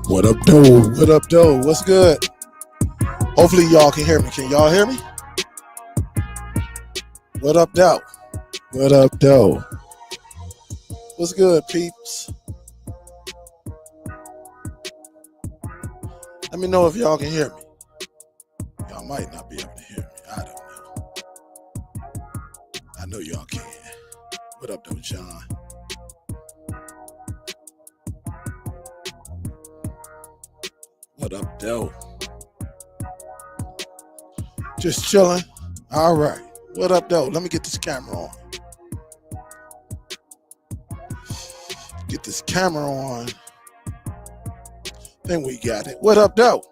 What up, though? What up, though? What's good? Hopefully y'all can hear me. Can y'all hear me? What up, though? What up, though? What's good, peeps? Let me know if y'all can hear me. Y'all might not be able to hear me. I don't know. I know y'all can. What up, though, John? What up, though? Just chilling. All right. What up, though? Let me get this camera on. Get this camera on. Then we got it. What up, though?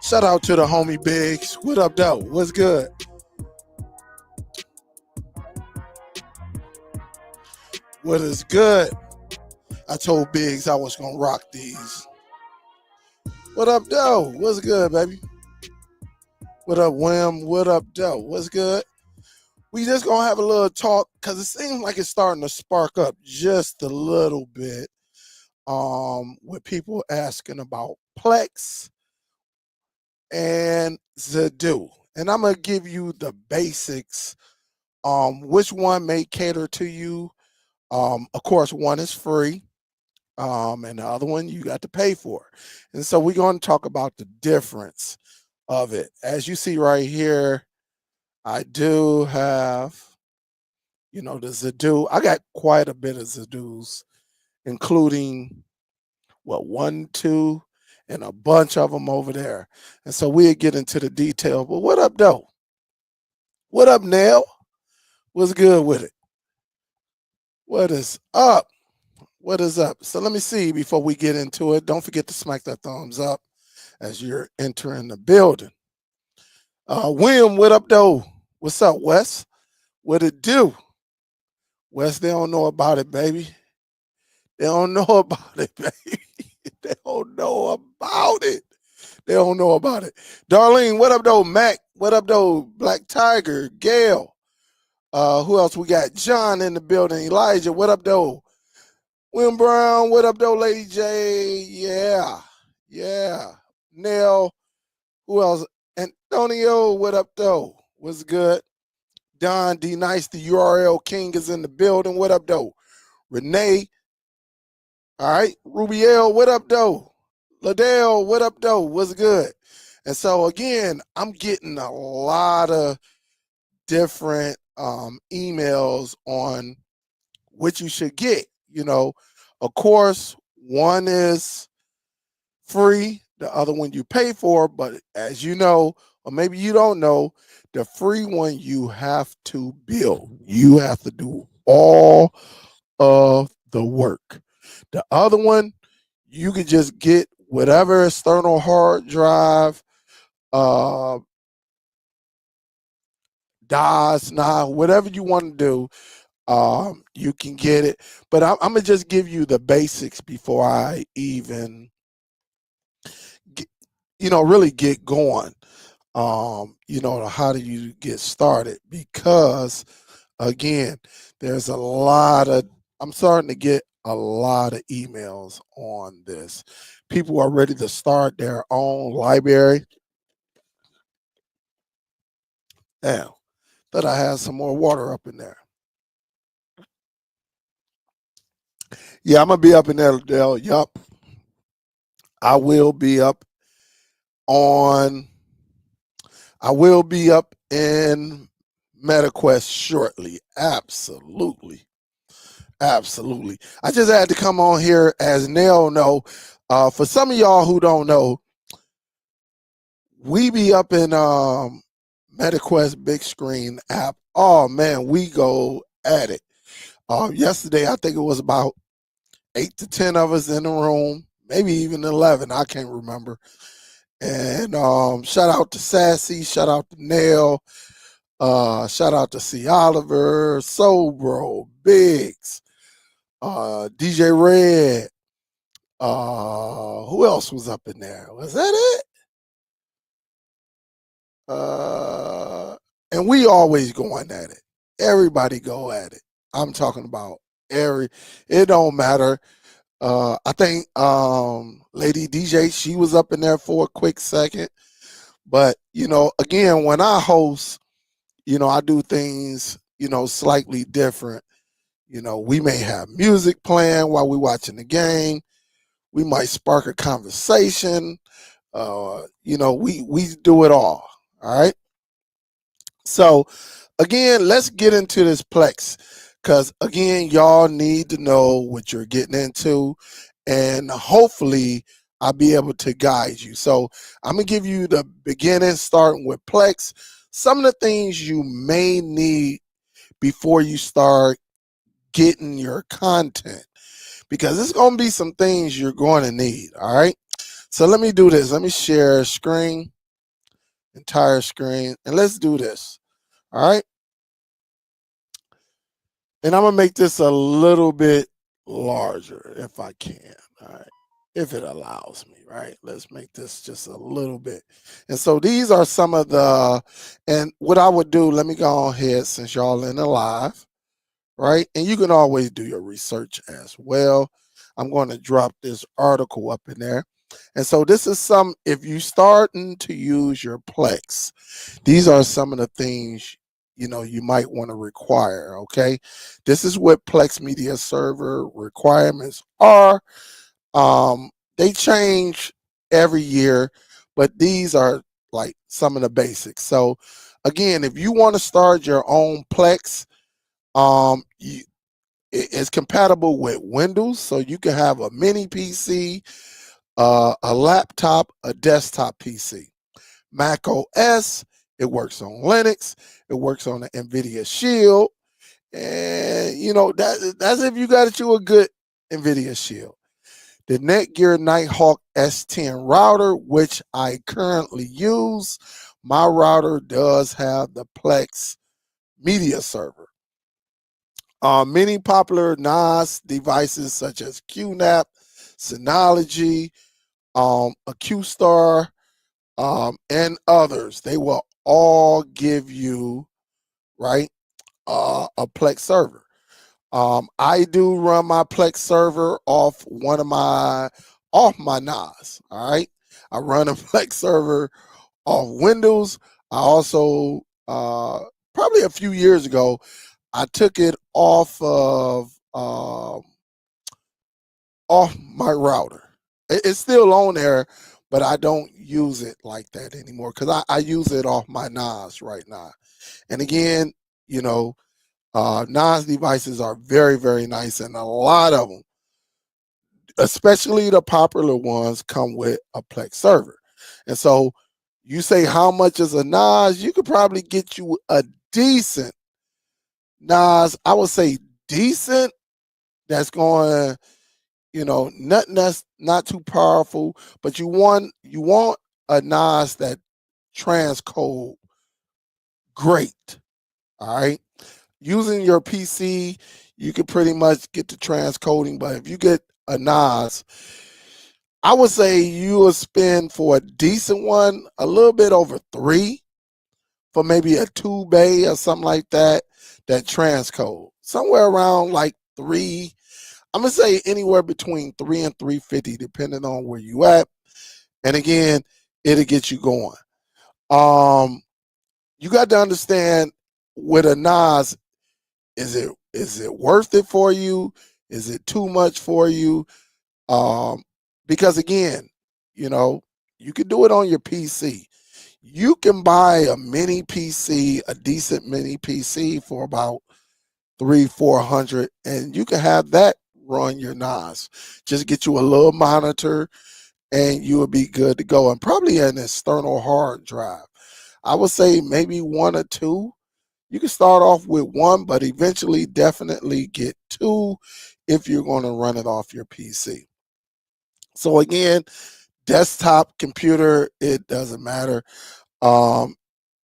Shout out to the homie Biggs. What up, though? What's good? What is good? I told Biggs I was going to rock these. What up, though? What's good, baby? What up, Wham? What up, though? What's good? We just going to have a little talk because it seems like it's starting to spark up just a little bit with people asking about Plex and Zidoo. And I'm going to give you the basics. Which one may cater to you? Of course, one is free. And the other one you got to pay for. And so we're going to talk about the difference of it. As you see right here, I do have, the Zidoo. I got quite a bit of Zidoos, including, 1, 2, and a bunch of them over there. And so we'll get into the detail. But what up, though? What up, Nell? What's good with it? What is up? What is up? So let me see before we get into it. Don't forget to smack that thumbs up as you're entering the building. William, what up, though? What's up, Wes? What it do? Wes, they don't know about it, baby. They don't know about it, baby. They don't know about it. They don't know about it. Darlene, what up, though? Mac, what up, though? Black Tiger, Gail. Who else we got? John in the building. Elijah, what up, though? William Brown, what up, though, Lady J? Yeah. Nell, who else? Antonio, what up, though? What's good? Don D. Nice, the URL King is in the building. What up, though? Renee, all right. Rubiel, what up, though? Ladell, what up, though? What's good? And so, again, I'm getting a lot of different emails on what you should get. Of course, one is free, the other one you pay for, but as you know, or maybe you don't know, the free one you have to build. You have to do all of the work. The other one, you can just get whatever external hard drive DOS, nah, whatever you want to do, you can get it. But I'm gonna just give you the basics before I even, get, really get going. How do you get started? Because again, there's a lot of, I'm starting to get a lot of emails on this. People are ready to start their own library. Now, thought I had some more water up in there. Yeah, I'm gonna be up in there, Dale. Yup. I will be up on I will be up in MetaQuest shortly. Absolutely. Absolutely. I just had to come on here as Nell know. For some of y'all who don't know, we be up in MetaQuest big screen app. Oh man, we go at it. Yesterday, I think it was about 8 to 10 of us in the room, maybe even 11. I can't remember. And shout out to Sassy, shout out to Nail, shout out to C. Oliver, Soul Bro, Biggs, DJ Red. Who else was up in there? Was that it? And we always going at it. Everybody go at it. I'm talking about it don't matter. I think Lady DJ, she was up in there for a quick second. But, again, when I host, I do things, slightly different. We may have music playing while we're watching the game. We might spark a conversation. We do it all. All right. So again, let's get into this Plex because again, y'all need to know what you're getting into, and hopefully, I'll be able to guide you. So I'm gonna give you the beginning, starting with Plex. Some of the things you may need before you start getting your content, because it's gonna be some things you're going to need. All right. So let me do this. Let me share screen, entire screen, and let's do this. All right. And I'm gonna make this a little bit larger if I can. All right. If it allows me, right? Let's make this just a little bit. And so these are some of the, and what I would do, let me go ahead since y'all in the live, right? And you can always do your research as well. I'm going to drop this article up in there. And so this is some, if you starting to use your Plex, these are some of the things you might want to require. Okay, this is what Plex Media Server requirements are. They change every year, but these are like some of the basics. So again, if you want to start your own Plex, it's compatible with Windows, so you can have a mini PC, a laptop, a desktop PC. Mac OS, it works on Linux, it works on the NVIDIA Shield, and that's if you got you a good NVIDIA Shield. The Netgear Nighthawk S10 router, which I currently use, my router does have the Plex media server. Many popular NAS devices such as QNAP, Synology, AcuStar, and others, they will all give you, right, a Plex server. I do run my Plex server off my NAS. All right, I run a Plex server off Windows. I also probably a few years ago I took it off my router. It's still on there, but I don't use it like that anymore because I use it off my NAS right now. And again, NAS devices are very, very nice, and a lot of them, especially the popular ones, come with a Plex server. And so you say how much is a NAS? You could probably get you a decent NAS. I would say decent. That's going, nothing that's not too powerful, but you want a NAS that transcode great. All right. Using your PC, you can pretty much get the transcoding, but if you get a NAS, I would say you will spend for a decent one a little bit over 3 for maybe a 2 bay or something like that. That transcode somewhere around like 3. I'm gonna say anywhere between 3 and 350, depending on where you at. And again, it'll get you going. You got to understand with a NAS, is it worth it for you? Is it too much for you? Because again, you know, you can do it on your PC. You can buy a mini PC, a decent mini PC for about 300-400, and you can have that run your NAS. Just get you a little monitor, and you will be good to go. And probably an external hard drive. I would say maybe 1 or 2. You can start off with 1, but eventually definitely get 2 if you're going to run it off your PC. So again, desktop, computer, it doesn't matter. Um,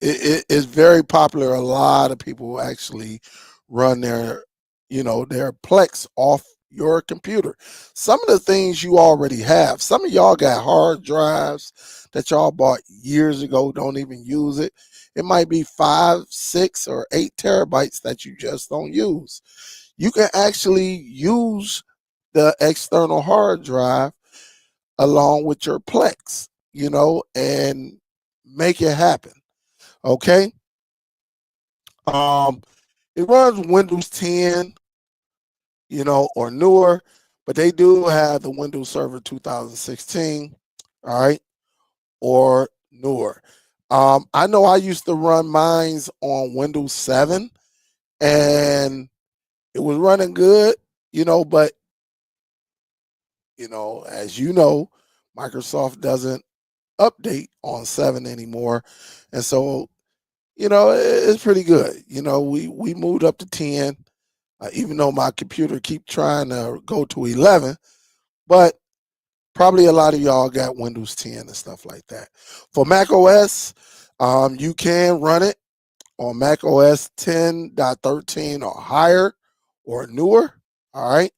it is very popular. A lot of people actually run their Plex off your computer. Some of the things you already have. Some of y'all got hard drives that y'all bought years ago, don't even use it. It might be 5, 6, or 8 terabytes that you just don't use. You can actually use the external hard drive along with your Plex, and make it happen. Okay. Um, it runs Windows 10, or newer, but they do have the Windows Server 2016, all right, or newer. I know I used to run mines on Windows 7, and it was running good, but as you know, Microsoft doesn't update on 7 anymore, and so it's pretty good. We moved up to 10, even though my computer keep trying to go to 11, but probably a lot of y'all got Windows 10 and stuff like that. For Mac OS, you can run it on Mac OS 10.13 or higher or newer. All right.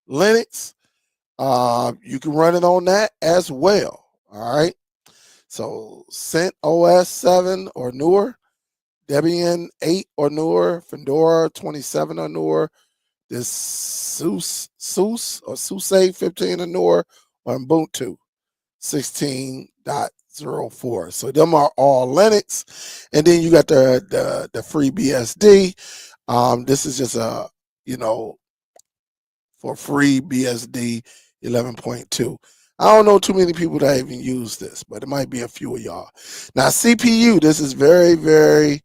Linux, you can run it on that as well. All right. So Cent OS 7 or newer, Debian 8 or newer, Fedora 27 or newer, this SUSE 15 or newer, or Ubuntu 16.04. So them are all Linux. And then you got the free BSD. This is just for free BSD 11.2. I don't know too many people that even use this, but it might be a few of y'all. Now, CPU, this is very, very,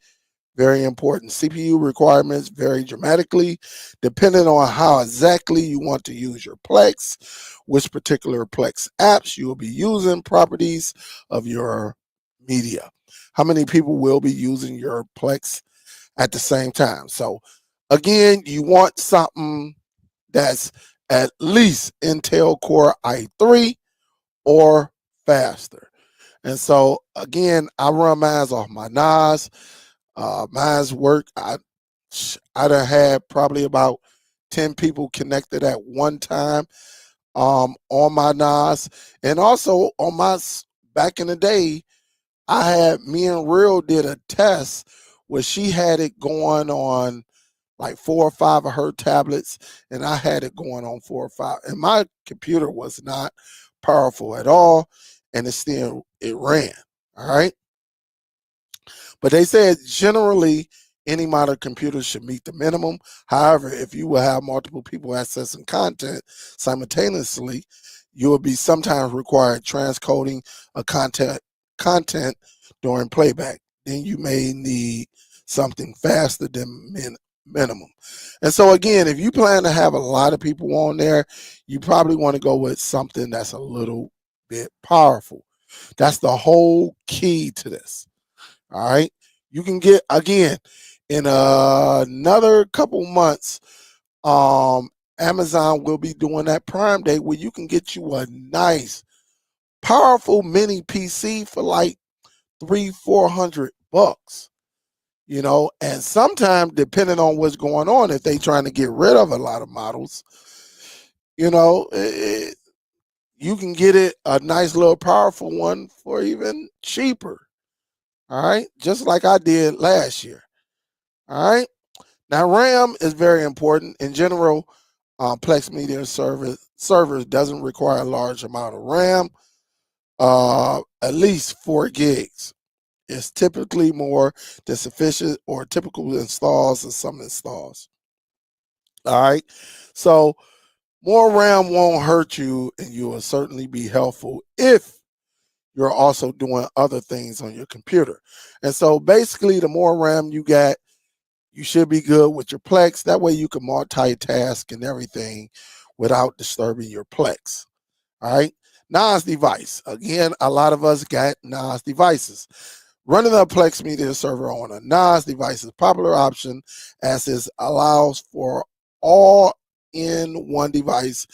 very important. CPU requirements vary dramatically depending on how exactly you want to use your Plex, which particular Plex apps you will be using, properties of your media. How many people will be using your Plex at the same time? So again, you want something that's at least Intel Core i3 or faster. And so again, I run mine off my NAS. Mine's work. I done had probably about 10 people connected at one time on my NAS. And also on back in the day, me and Real did a test where she had it going on like 4 or 5 of her tablets, and I had it going on 4 or 5. And my computer was not powerful at all, and it ran. All right. But they said generally any modern computer should meet the minimum. However, if you will have multiple people accessing content simultaneously, you will be sometimes required transcoding a content during playback. Then you may need something faster than minimum. And so again, if you plan to have a lot of people on there, you probably want to go with something that's a little bit powerful. That's the whole key to this. All right. You can get, again, in another couple months, Amazon will be doing that Prime Day where you can get you a nice, powerful mini PC for like $300-400. And sometimes depending on what's going on, if they trying to get rid of a lot of models, you know, you can get it a nice little powerful one for even cheaper. All right, just like I did last year. All right. Now, RAM is very important. In general, Plex Media servers doesn't require a large amount of RAM, at least 4 gigs. It's typically more than sufficient or typical installs and some installs. All right. So more RAM won't hurt you, and you will certainly be helpful if you're also doing other things on your computer. And so basically, the more RAM you got, you should be good with your Plex. That way you can multitask and everything without disturbing your Plex. All right. NAS device. Again, a lot of us got NAS devices. Running a Plex media server on a NAS device is a popular option as it allows for all in one device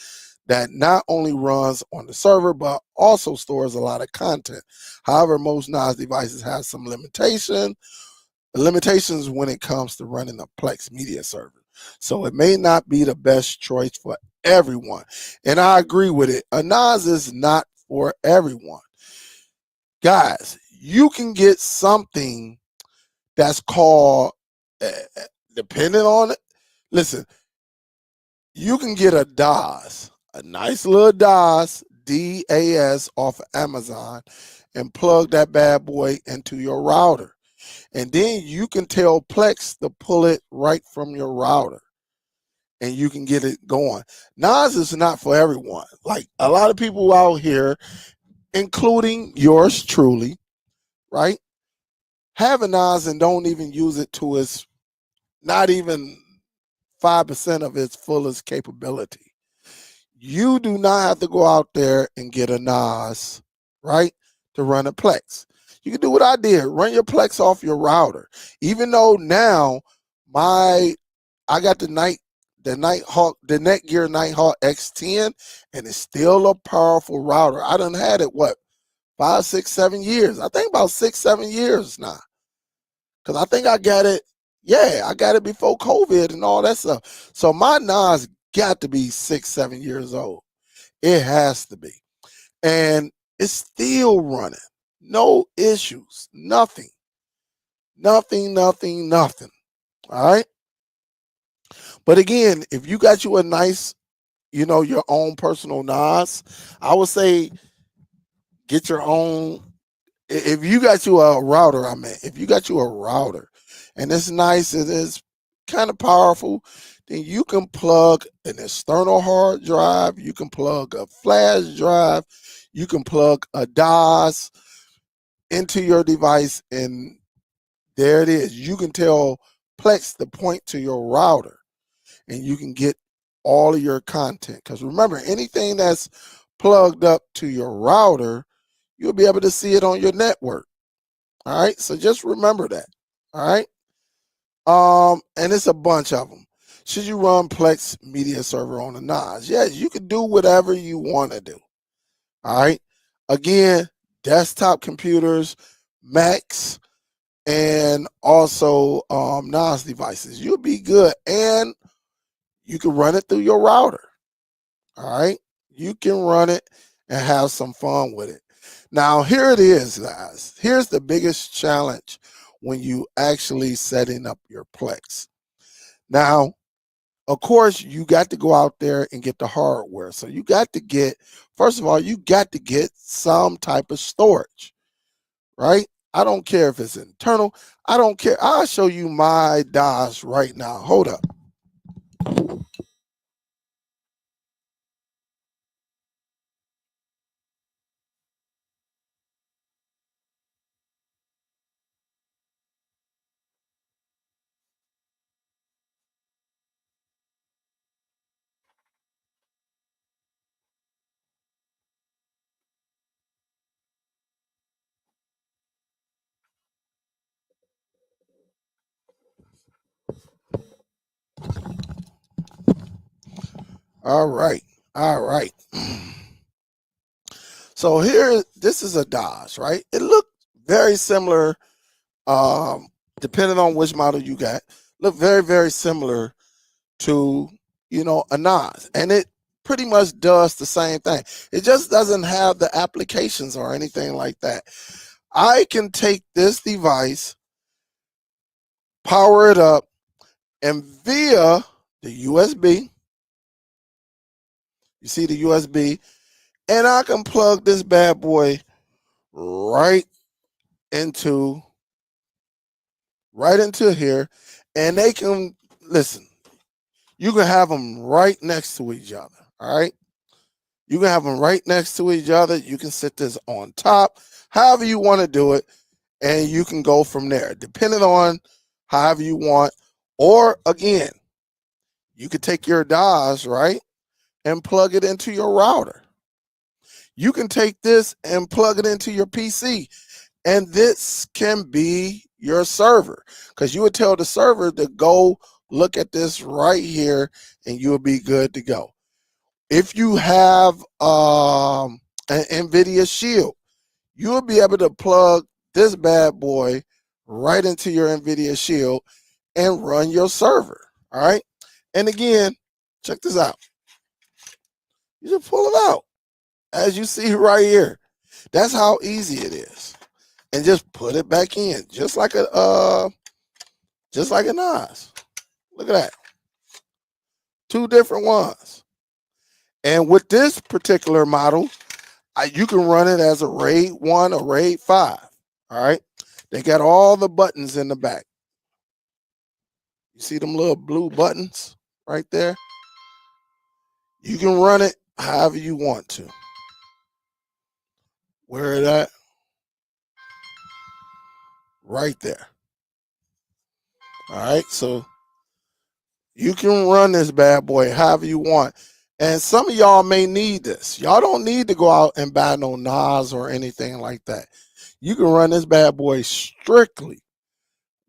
that not only runs on the server but also stores a lot of content. However, most NAS devices have some limitations when it comes to running a Plex media server. So it may not be the best choice for everyone. And I agree with it. A NAS is not for everyone. Guys, you can get something that's called, depending on it, listen, you can get a DAS, a nice little DAS, DAS off of Amazon, and plug that bad boy into your router. And then you can tell Plex to pull it right from your router and you can get it going. NAS is not for everyone. Like a lot of people out here, including yours truly, right? Have a NAS and don't even use it to its, not even 5% of its fullest capability. You do not have to go out there and get a NAS, right, to run a Plex. You can do what I did, run your Plex off your router. Even though now I got the Netgear Nighthawk X10, and it's still a powerful router. I done had it 5, 6, 7 years. I think about 6, 7 years now. Cause I think I got it. Yeah, I got it before COVID and all that stuff. So my NAS got to be 6, 7 years old. It has to be. And it's still running. No issues. Nothing. Nothing. All right. But again, if you got you a nice, your own personal NAS, I would say get your own. If you got you a router, if you got you a router and it's nice, it is kind of powerful, then you can plug an external hard drive, you can plug a flash drive, you can plug a DOS into your device, and there it is. You can tell Plex to point to your router and you can get all of your content. Because remember, anything that's plugged up to your router, you'll be able to see it on your network. All right. So just remember that. All right. And it's a bunch of them. Should you run Plex media server on a NAS? Yes, you can do whatever you want to do. All right. Again, desktop computers, Macs, and also NAS devices. You'll be good. And you can run it through your router. All right. You can run it and have some fun with it. Now, here it is, guys. Here's the biggest challenge when you actually setting up your Plex. Now, of course, you got to go out there and get the hardware. So you got to get, first of all, you got to get some type of storage, right? I don't care if it's internal. I don't care. I'll show you my DOS right now. Hold up. All right. All right. So here, this is a DOS, right? It looked very similar depending on which model you got, look very, very similar to, a NAS. And it pretty much does the same thing. It just doesn't have the applications or anything like that. I can take this device, power it up, and via the USB, you see the USB, and I can plug this bad boy right into here, and they can listen. You can have them right next to each other. All right, you can have them right next to each other. You can sit this on top, however you want to do it, and you can go from there, depending on however you want. Or again, you could take your DOS, right, and plug it into your router. You can take this and plug it into your PC, and this can be your server, because you would tell the server to go look at this right here, and you'll be good to go. If you have an NVIDIA Shield, you'll be able to plug this bad boy right into your NVIDIA Shield and run your server. All right. And again, check this out. You just pull it out, as you see right here. That's how easy it is. And just put it back in, just like a NAS. Look at that. Two different ones. And with this particular model, you can run it as a RAID 1 or RAID 5. All right. They got all the buttons in the back. You see them little blue buttons right there? You can run it however you want to. Where it at? Right there. All right. So you can run this bad boy however you want. And some of y'all may need this. Y'all don't need to go out and buy no NAS or anything like that. You can run this bad boy strictly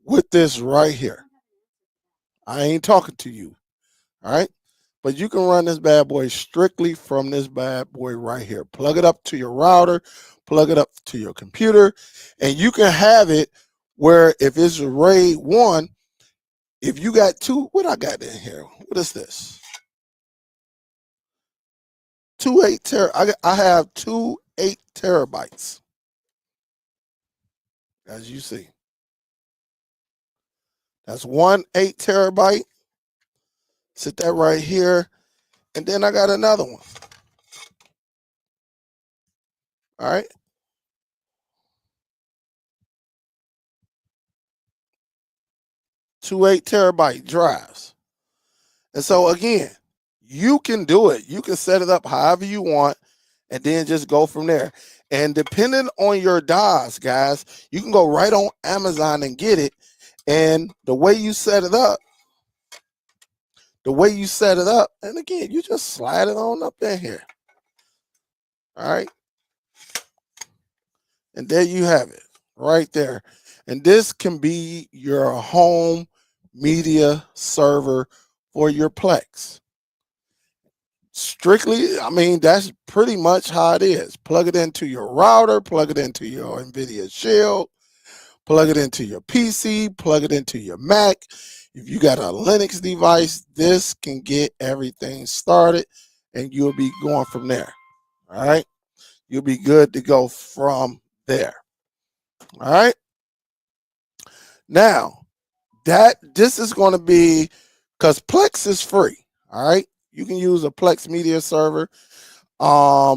with this right here. I ain't talking to you. All right. But you can run this bad boy strictly from this bad boy right here. Plug it up to your router, plug it up to your computer, and you can have it where if it's a RAID 1, if you got two, what I got in here? What is this? I have 2 8 terabytes, as you see. That's 1 8 terabyte. Sit that right here. And then I got another one. All right. Two 8 terabyte drives. And so again, you can do it. You can set it up however you want and then just go from there. And depending on your DOS, guys, you can go right on Amazon and get it. And the way you set it up, and again, you just slide it on up in here. All right. And there you have it right there. And this can be your home media server for your Plex. Strictly, I mean, that's pretty much how it is. Plug it into your router, plug it into your NVIDIA Shield, plug it into your PC, plug it into your Mac. If you got a Linux device, this can get everything started and you'll be going from there. All right. You'll be good to go from there. All right. Now, this is going to be, because Plex is free. All right. You can use a Plex media server. I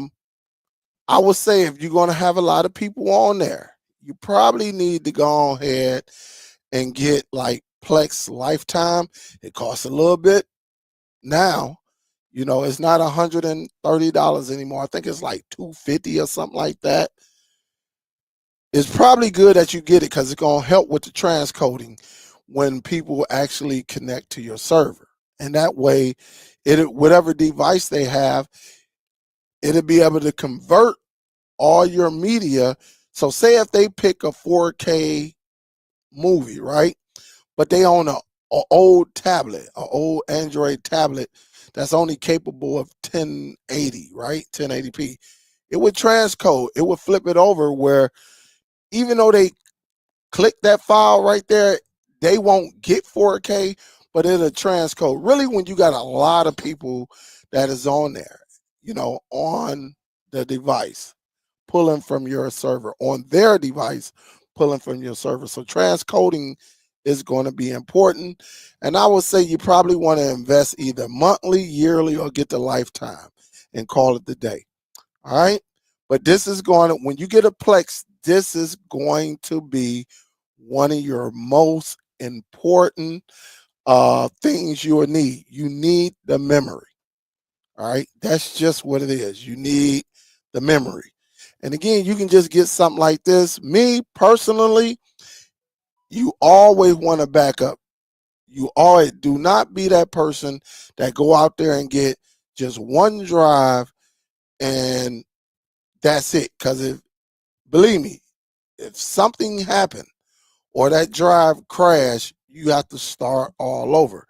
would say if you're going to have a lot of people on there, you probably need to go ahead and get like Plex Lifetime. It costs a little bit now. It's not $130 anymore. I think it's like $250 or something like that. It's probably good that you get it because it's going to help with the transcoding when people actually connect to your server. And that way, whatever device they have, it'll be able to convert all your media. So say if they pick a 4K movie, right? But they own an old tablet, an old Android tablet that's only capable of 1080, right? 1080p. It would transcode. It would flip it over where even though they click that file right there, they won't get 4K, but it'll transcode. Really, when you got a lot of people that is on there, on the device, pulling from your server, on their device, pulling from your server. So transcoding is going to be important. And I would say you probably want to invest either monthly, yearly, or get the lifetime and call it the day. All right. But this is going to, when you get a Plex, this is going to be one of your most important things you will need. You need the memory. All right. That's just what it is. You need the memory. And again, you can just get something like this. Me personally, you always want to back up. You always do not be that person that go out there and get just one drive and that's it. Because if, believe me, if something happened or that drive crash, you have to start all over.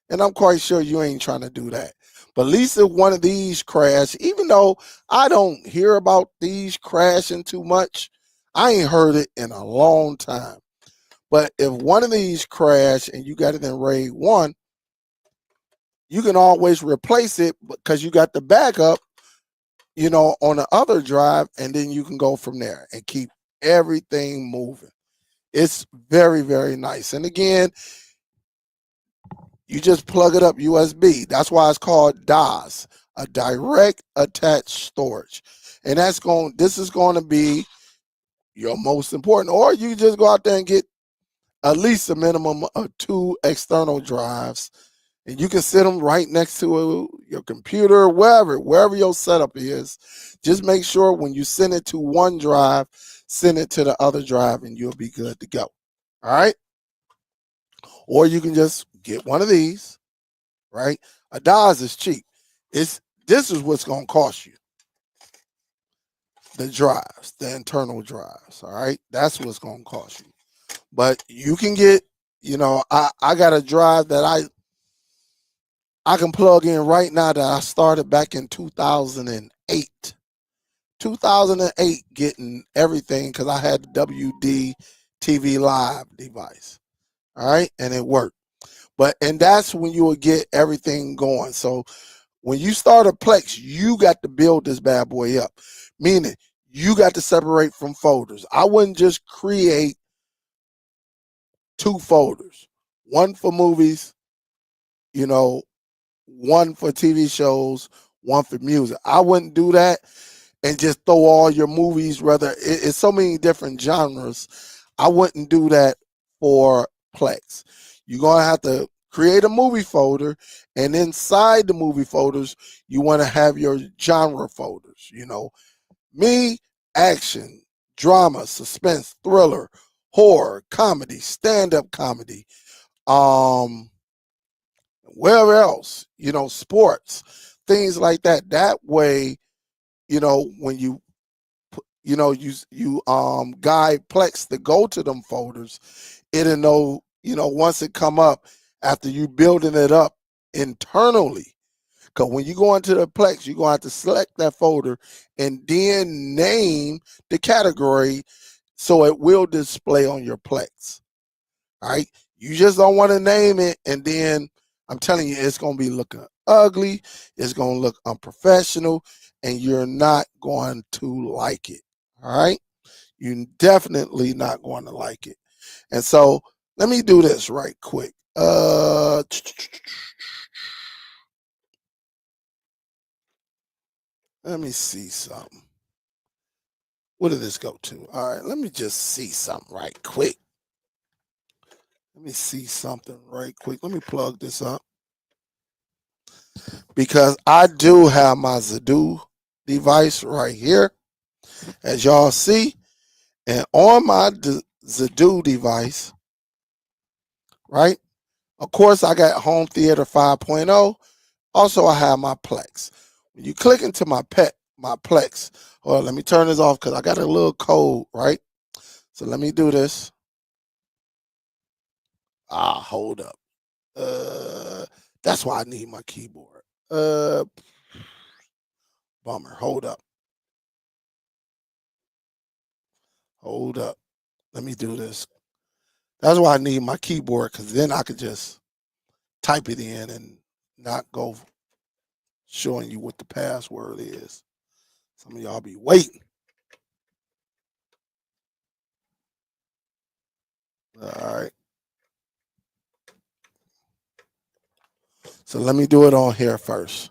And I'm quite sure you ain't trying to do that. But at least if one of these crash, even though I don't hear about these crashing too much, I ain't heard it in a long time. But if one of these crash and you got it in RAID 1, you can always replace it because you got the backup, on the other drive, and then you can go from there and keep everything moving. It's very, very nice. And again, you just plug it up USB. That's why it's called DAS, a direct attached storage. And this is going to be your most important. Or you just go out there and get at least a minimum of 2 external drives. And you can sit them right next to your computer, wherever your setup is. Just make sure when you send it to one drive, send it to the other drive and you'll be good to go. All right. Or you can just get one of these, right? A DAS is cheap. This is what's going to cost you. The drives, the internal drives. All right. That's what's going to cost you. But you can get, I got a drive that I can plug in right now that I started back in 2008. 2008 getting everything because I had the WD TV Live device. All right. And it worked. And that's when you will get everything going. So when you start a Plex, you got to build this bad boy up, meaning you got to separate from folders. I wouldn't just create 2 folders, one for movies, one for TV shows, one for music. I wouldn't do that and just throw all your movies, it's so many different genres. I wouldn't do that for Plex. You're going to have to create a movie folder, and inside the movie folders, you want to have your genre folders, me, action, drama, suspense, thriller, horror, comedy, stand-up comedy, wherever else, sports, things like that. That way, when you guide Plex to go to them folders, it'll know, once it come up after you building it up internally. Because when you go into the Plex, you're gonna have to select that folder and then name the category so it will display on your Plex. All right. You just don't want to name it, and then I'm telling you, it's gonna be looking ugly, it's gonna look unprofessional, and you're not going to like it. All right. You're definitely not going to like it. And so let me do this right quick. Let me see something. What did this go to? All right, let me just see something right quick. Let me see something right quick. Let me plug this up because I do have my Zidoo device right here, as y'all see. And on my Zidoo device, right? Of course, I got Home Theater 5.0. Also, I have my Plex. When you click into my Plex, or let me turn this off because I got a little code, right? So let me do this. Hold up. That's why I need my keyboard. Bummer. Hold up. Hold up. Let me do this. That's why I need my keyboard, because then I could just type it in and not go showing you what the password is. Some of y'all be waiting. All right. So let me do it on here first.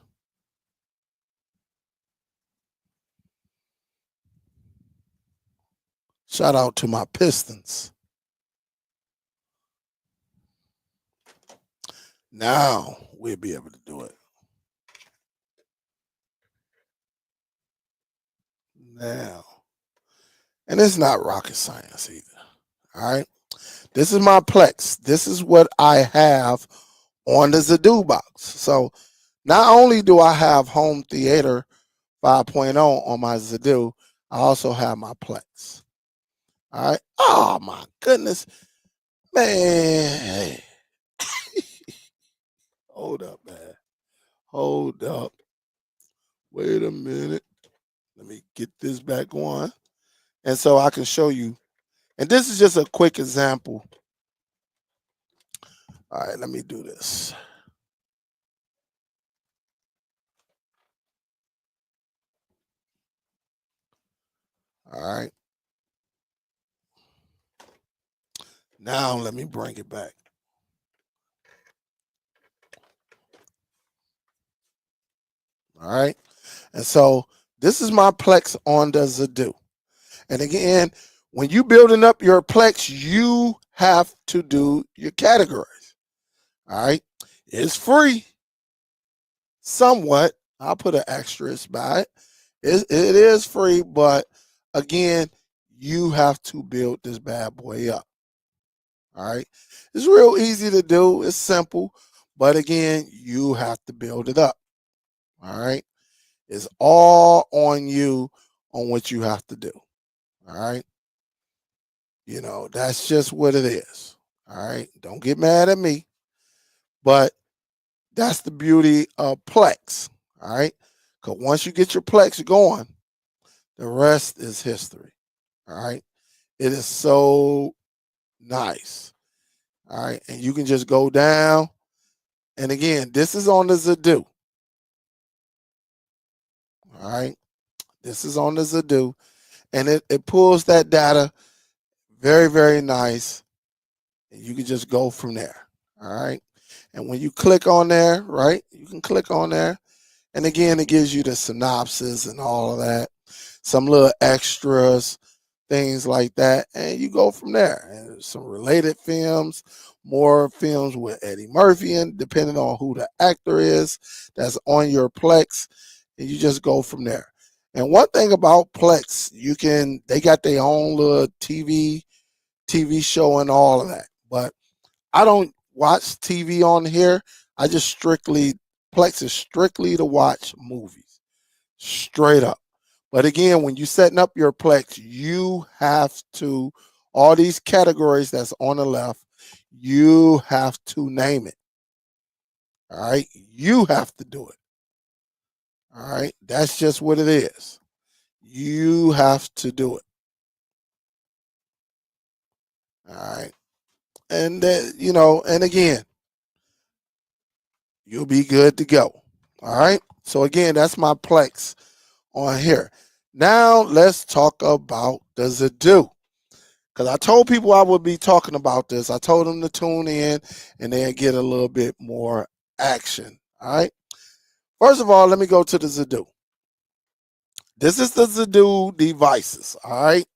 Shout out to my Pistons. Now we'll be able to do it. Now. And it's not rocket science either. All right. This is my Plex. This is what I have on the Zidoo box. So not only do I have Home Theater 5.0 on my Zidoo, I also have my Plex. All right. Oh my goodness. Man. Hold up, man. Hold up. Wait a minute. Let me get this back on. And so I can show you. And this is just a quick example. All right, let me do this. All right. Now let me bring it back. All right. And so this is my Plex on the Zidoo. And again, when you building up your Plex, you have to do your categories. All right. It's free. Somewhat. I'll put an asterisk by it. It is free, but again, you have to build this bad boy up. All right. It's real easy to do. It's simple. But again, you have to build it up. All right. It's all on you on what you have to do. All right. You know, that's just what it is. All right. Don't get mad at me. But that's the beauty of Plex. All right. Because once you get your Plex going, the rest is history. All right. It is so nice. All right. And you can just go down. And again, this is on the Zidoo. All right. This is on the Zidoo. And it pulls that data very, very nice. And you can just go from there. All right. And when you click on there, right, you can click on there. And again, it gives you the synopsis and all of that, some little extras, things like that. And you go from there. And some related films, more films with Eddie Murphy, and depending on who the actor is that's on your Plex, and you just go from there. And one thing about Plex, they got their own little TV show and all of that. But I don't watch TV on here. I just Plex is strictly to watch movies, straight up. But again, when you're setting up your Plex, you have to, all these categories that's on the left, you have to name it. All right. You have to do it. All right. That's just what it is. You have to do it. All right. And and again, you'll be good to go. All right. So again, that's my Plex on here. Now let's talk about the Zidoo. Because I told people I would be talking about this. I told them to tune in and then get a little bit more action. All right. First of all, let me go to the Zidoo. This is the Zidoo devices. All right.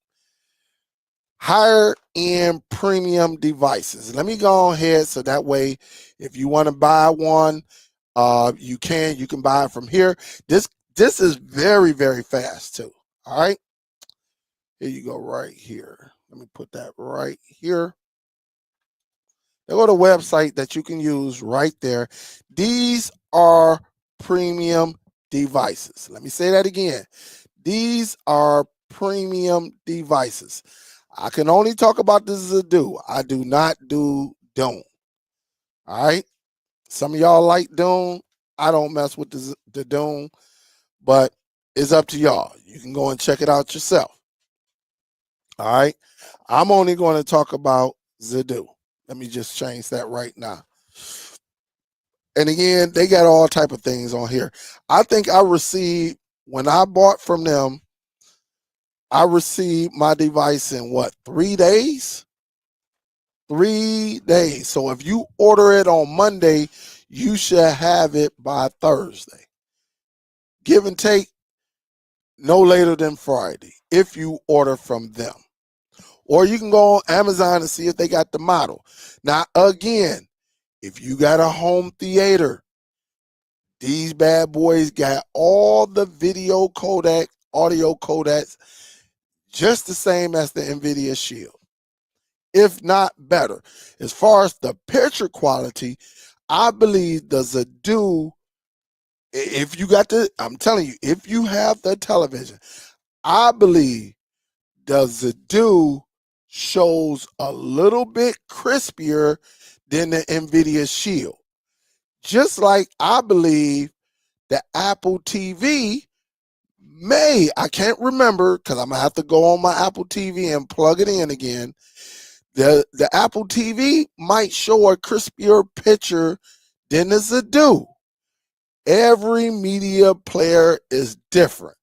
Higher end premium devices. Let me go ahead so that way, if you want to buy one, you can buy it from here. This is very, very fast too. All right. Here you go, right here. Let me put that right here. They go to a website that you can use right there. These are premium devices. Let me say that again. These are premium devices. I can only talk about the Zidoo. I do not do Doom. All right. Some of y'all like Doom. I don't mess with the Doom, but it's up to y'all. You can go and check it out yourself. All right. I'm only going to talk about Zidoo. Let me just change that right now. And again, they got all type of things on here. I think I received, when I bought from them, I received my device in what, 3 days? 3 days. So if you order it on Monday, you should have it by Thursday. Give and take, no later than Friday if you order from them. Or you can go on Amazon and see if they got the model. Now, again, if you got a home theater, these bad boys got all the video codec, audio codecs, just the same as the NVIDIA Shield, if not better. As far as the picture quality, I believe the Zidoo, if you got the, I'm telling you, if you have the television, I believe the Zidoo shows a little bit crispier than the NVIDIA Shield. Just like I believe the Apple TV I can't remember because I'm going to have to go on my Apple TV and plug it in again. The Apple TV might show a crispier picture than the Zidoo. Every media player is different.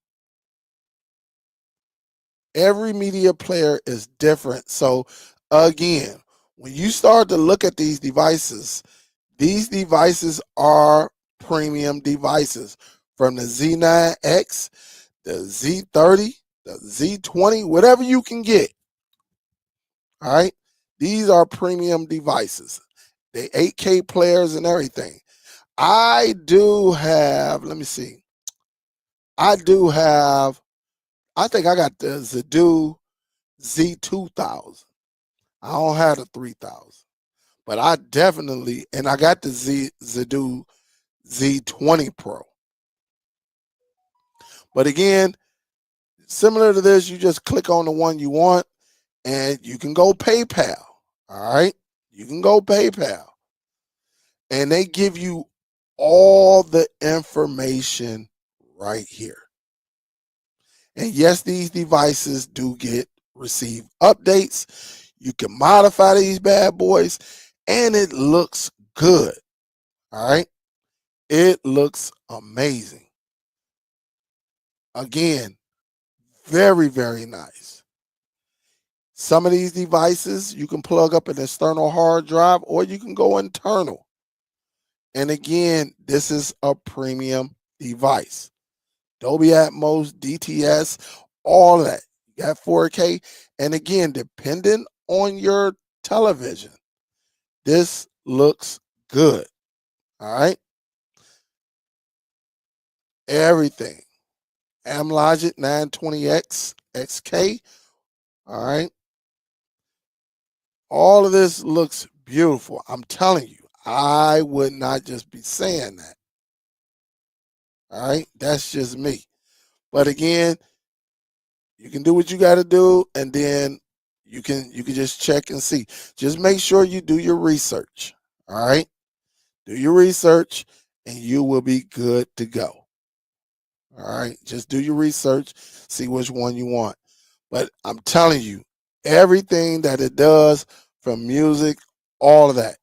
Every media player is different. So again, when you start to look at these devices are premium devices, from the Z9X, the Z30, the Z20, whatever you can get. All right. These are premium devices. They 8K players and everything. I do have, let me see. I think I got the Zidoo Z2000. I don't have the 3000. But I definitely, and I got the Zidoo Z20 Pro. But again, similar to this, you just click on the one you want and you can go PayPal. All right. You can go PayPal. And they give you all the information right here. And yes, these devices do receive updates. You can modify these bad boys and it looks good. All right. It looks amazing. Again, very, very nice. Some of these devices, you can plug up an external hard drive or you can go internal. And again, this is a premium device. Dolby Atmos, DTS, all of that. You got 4K. And again, depending on your television, this looks good. All right. Everything. Amlogic 920X XK. All right. All of this looks beautiful. I'm telling you, I would not just be saying that. All right. That's just me. But again, you can do what you got to do, and then you can just check and see. Just make sure you do your research. All right. Do your research and you will be good to go. All right. Just do your research, see which one you want. But I'm telling you, everything that it does, from music, all of that.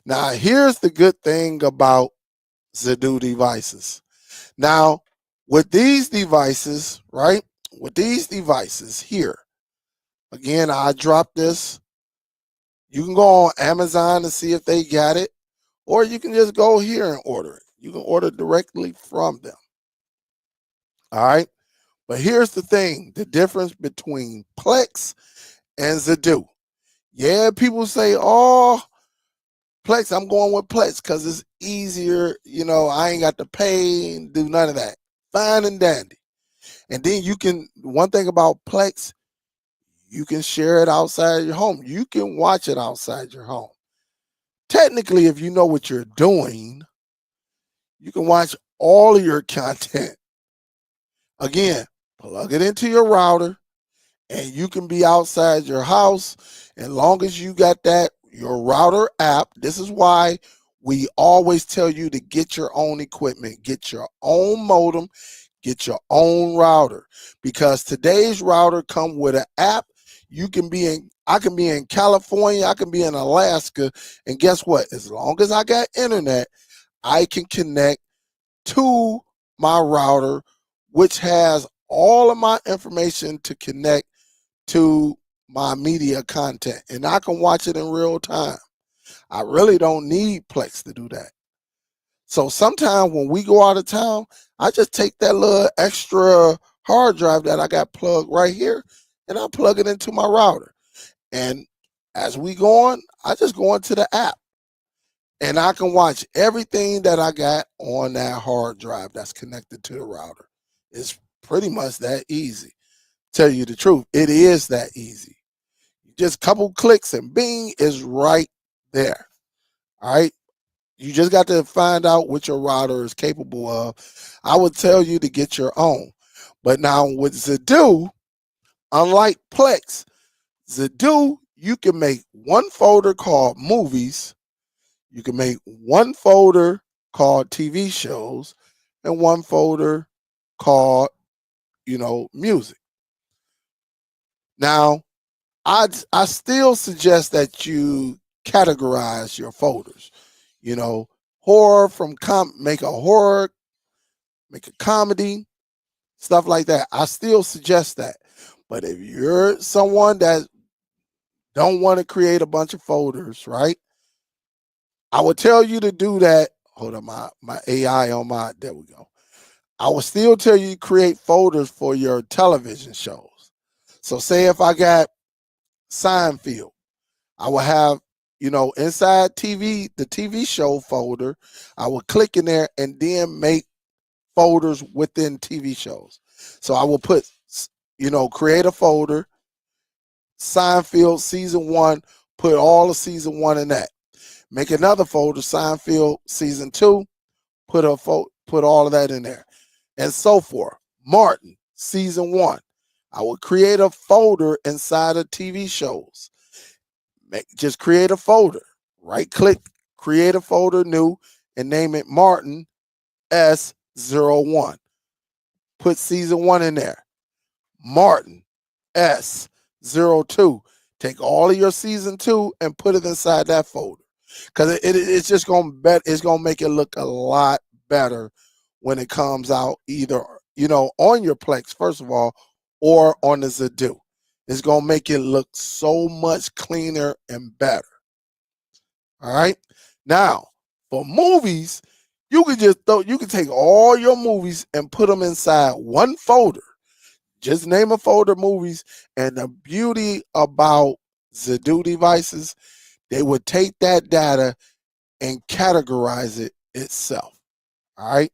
Now, here's the good thing about Zidoo devices. Now, with these devices, right? With these devices here, again, I dropped this. You can go on Amazon to see if they got it, or you can just go here and order it. You can order directly from them. All right. But here's the thing, the difference between Plex and Zidoo. Yeah, people say, oh, Plex, I'm going with Plex because it's easier. You know, I ain't got to pay and do none of that. Fine and dandy. And then you can, one thing about Plex, you can share it outside your home. You can watch it outside your home. Technically, if you know what you're doing, you can watch all of your content. Again, plug it into your router and you can be outside your house. As long as you got that, your router app. This is why we always tell you to get your own equipment, get your own modem, get your own router, because today's router come with an app. You can be I can be in California, I can be in Alaska, and guess what? As long as I got internet, I can connect to my router, which has all of my information to connect to my media content, and I can watch it in real time. I really don't need Plex to do that. So sometimes when we go out of town, I just take that little extra hard drive that I got plugged right here and I plug it into my router. And as we go on, I just go into the app and I can watch everything that I got on that hard drive that's connected to the router. It's pretty much that easy. Tell you the truth, it is that easy. Just a couple clicks and bing, is right there. All right. You just got to find out what your router is capable of. I would tell you to get your own. But now with Zidoo, unlike Plex, Zidoo, you can make one folder called movies. You can make one folder called TV shows and one folder called, music. Now, I still suggest that you categorize your folders. Horror from make a horror, make a comedy, stuff like that. I still suggest that. But if you're someone that don't want to create a bunch of folders, right? I would tell you to do that. Hold on, my AI on my, there we go. I would still tell you to create folders for your television shows. So say if I got Seinfeld, I will have, inside TV, the TV show folder, I will click in there and then make folders within TV shows. So I will put, create a folder, Seinfeld season 1, put all of season 1 in that. Make another folder, Seinfeld season 2, put all of that in there, and so forth. Martin season 1, I will create a folder inside of TV shows. Just create a folder, right click, create a folder new, and name it Martin S01. Put season 1 in there. Martin S02. Take all of your season 2 and put it inside that folder, because it's just gonna it's gonna make it look a lot better when it comes out, either on your Plex first of all, or on the Zidoo. It's gonna make it look so much cleaner and better. All right. Now, for movies, you can take all your movies and put them inside one folder. Just name a folder movies. And the beauty about Zidoo devices, they would take that data and categorize it itself. All right.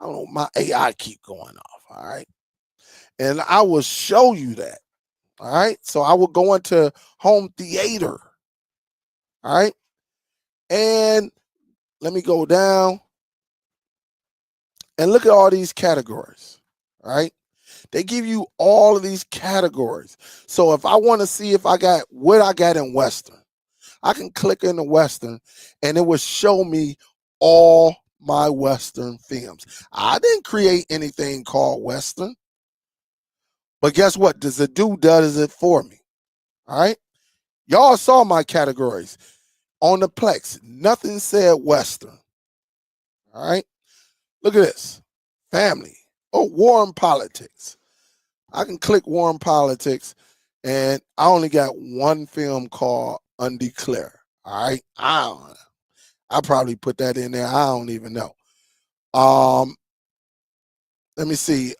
I don't know, my AI keep going off. All right. And I will show you that. All right. So I will go into home theater. All right. And let me go down and look at all these categories. All right. They give you all of these categories. So if I want to see if I got what I got in Western, I can click in the Western and it will show me all my Western films. I didn't create anything called Western, but guess what? The Zidoo does it for me. All right. Y'all saw my categories on the Plex. Nothing said Western. All right. Look at this. Family. Oh, war and politics. I can click war and politics, and I only got one film called Undeclared. All right. I probably put that in there. I don't even know. Let me see.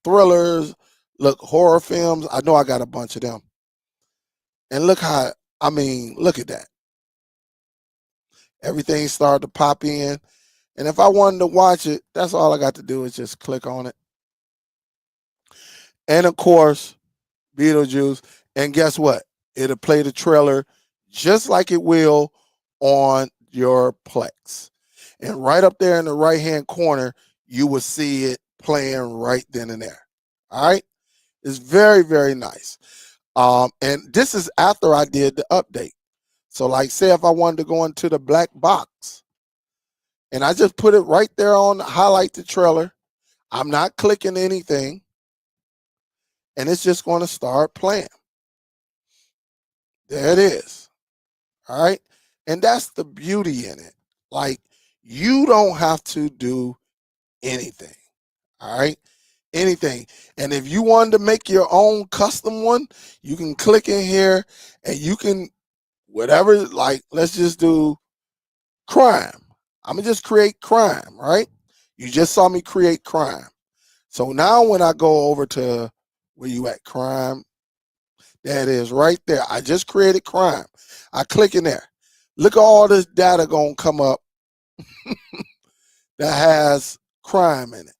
Thrillers. Look, horror films. I know I got a bunch of them. And look look at that. Everything started to pop in. And if I wanted to watch it, that's all I got to do is just click on it. And of course, Beetlejuice. And guess what? It'll play the trailer just like it will on your Plex. And right up there in the right-hand corner, you will see it playing right then and there. All right? It's very, very nice. And this is after I did the update. So like say if I wanted to go into the black box, and I just put it right there on highlight the trailer. I'm not clicking anything. And it's just going to start playing. There it is. All right. And that's the beauty in it. Like, you don't have to do anything. All right. Anything. And if you wanted to make your own custom one, you can click in here and you can, whatever, like, let's just do crime. I'm going to just create crime, right? You just saw me create crime. So now when I go over to where you at, crime, there it is right there. I just created crime. I click in there. Look at all this data going to come up that has crime in it.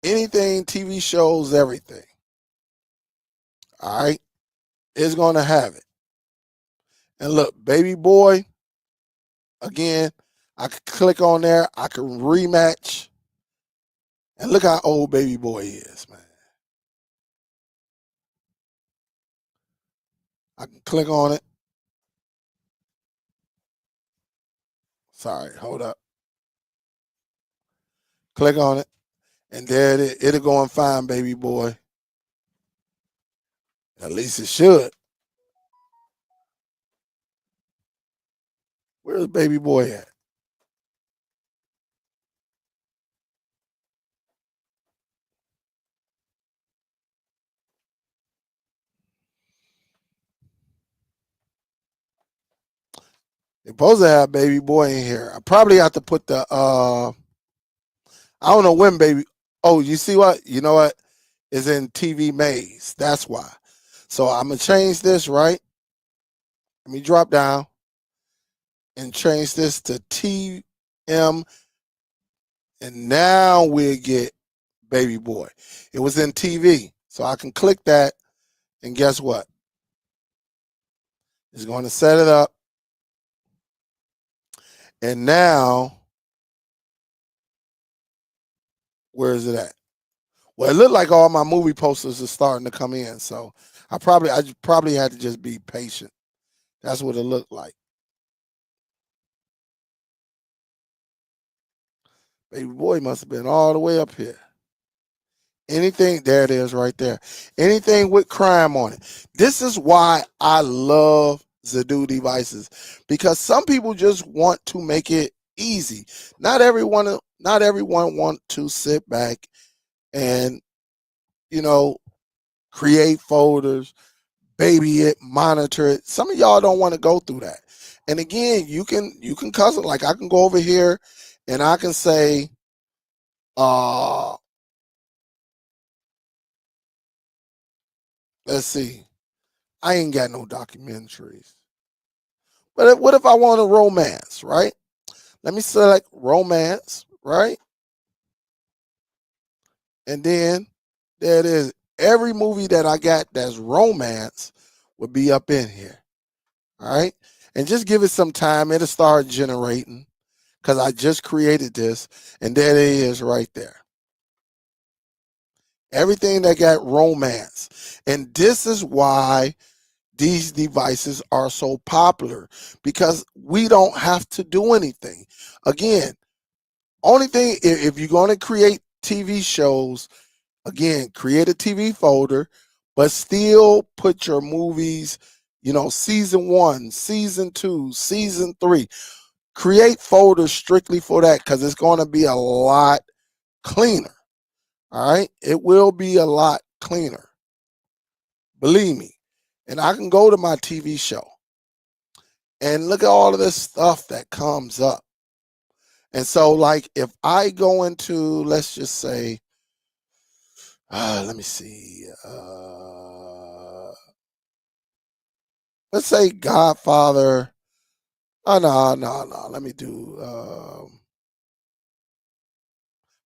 Anything, TV shows, everything. All right. It's going to have it. And look, baby boy, again, I can click on there. I can rematch. And look how old baby boy is, man. I can click on it. Sorry, hold up. Click on it. And there it is. It'll go and find baby boy. At least it should. Where's baby boy at? They're supposed to have baby boy in here. I probably have to put the I don't know when baby. Oh, you see what? You know what? It's in TV maze. That's why. So I'm gonna change this, right? Let me drop down and change this to TM, and now we'll get baby boy. It was in TV. So I can click that, and guess what? It's going to set it up. And now, where is it at? Well, it looked like all my movie posters are starting to come in. So I probably had to just be patient. That's what it looked like. Baby boy must have been all the way up here. Anything, there it is right there. Anything with crime on it. This is why I love Zidoo devices, because some people just want to make it easy. Not everyone want to sit back and, you know, create folders, baby it, monitor it. Some of y'all don't want to go through that. And again, you can custom, like I can go over here and I can say, let's see. I ain't got no documentaries. But what if I want a romance, right? Let me select romance, right? And then there it is. Every movie that I got that's romance would be up in here. All right. And just give it some time. It'll start generating because I just created this. And there it is right there. Everything that got romance. And this is why these devices are so popular, because we don't have to do anything. Again, only thing, if you're going to create TV shows, again, create a TV folder, but still put your movies, season 1, season 2, season 3. Create folders strictly for that, because it's going to be a lot cleaner. All right? It will be a lot cleaner. Believe me. And I can go to my TV show and look at all of this stuff that comes up. And so, like, if I go into, let's just say, let me see, let's say Godfather. Oh, no. Let me do,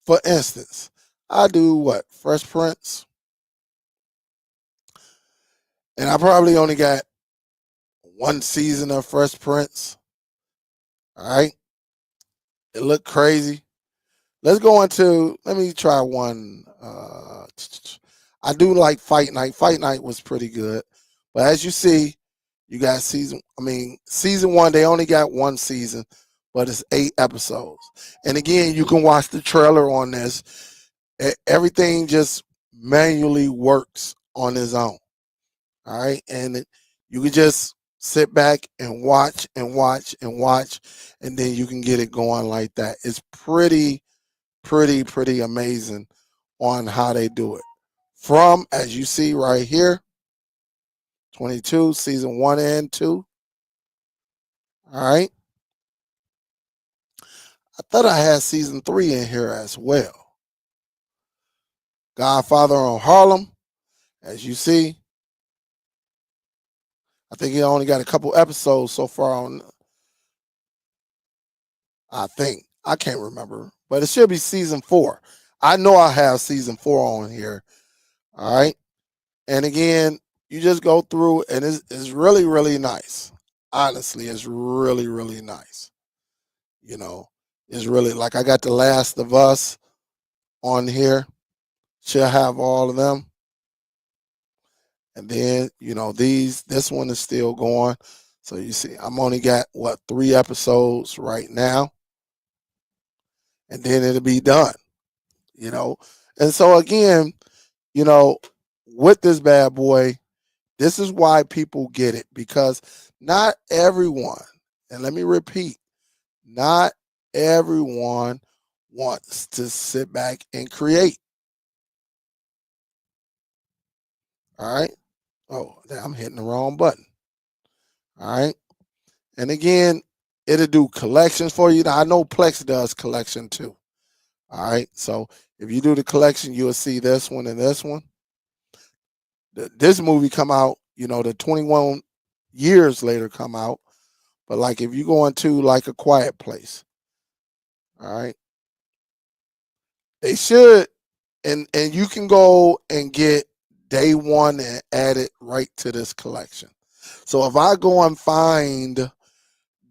for instance, I do what? Fresh Prince. And I probably only got one season of Fresh Prince. All right. It looked crazy. Let's go into, let me try one. I do like Fight Night. Fight Night was pretty good. But as you see, you got season 1, they only got one season, but it's 8 episodes. And again, you can watch the trailer on this. Everything just manually works on its own. All right. And you can just sit back and watch and watch and watch, and then you can get it going like that. It's pretty amazing on how they do it. From, as you see right here, 22, season 1 and 2. All right. I thought I had season 3 in here as well. Godfather on Harlem, as you see. I think he only got a couple episodes so far on, I think. I can't remember, but it should be season 4. I know I have season 4 on here. All right. And again, you just go through and it's really nice. Honestly, it's really nice. You know, it's really like I got The Last of Us on here. Should have all of them. And then, this one is still going. So you see, I'm only got 3 episodes right now. And then it'll be done. And so again, with this bad boy, this is why people get it, because not everyone, and let me repeat, not everyone wants to sit back and create. All right. Oh, I'm hitting the wrong button. All right. And again, it'll do collections for you. Now, I know Plex does collection too. All right. So if you do the collection, you'll see this one and this one. This movie come out, the 21 years later come out. But like if you go into like A Quiet Place, all right, they should, and you can go and get day one and add it right to this collection. So if I go and find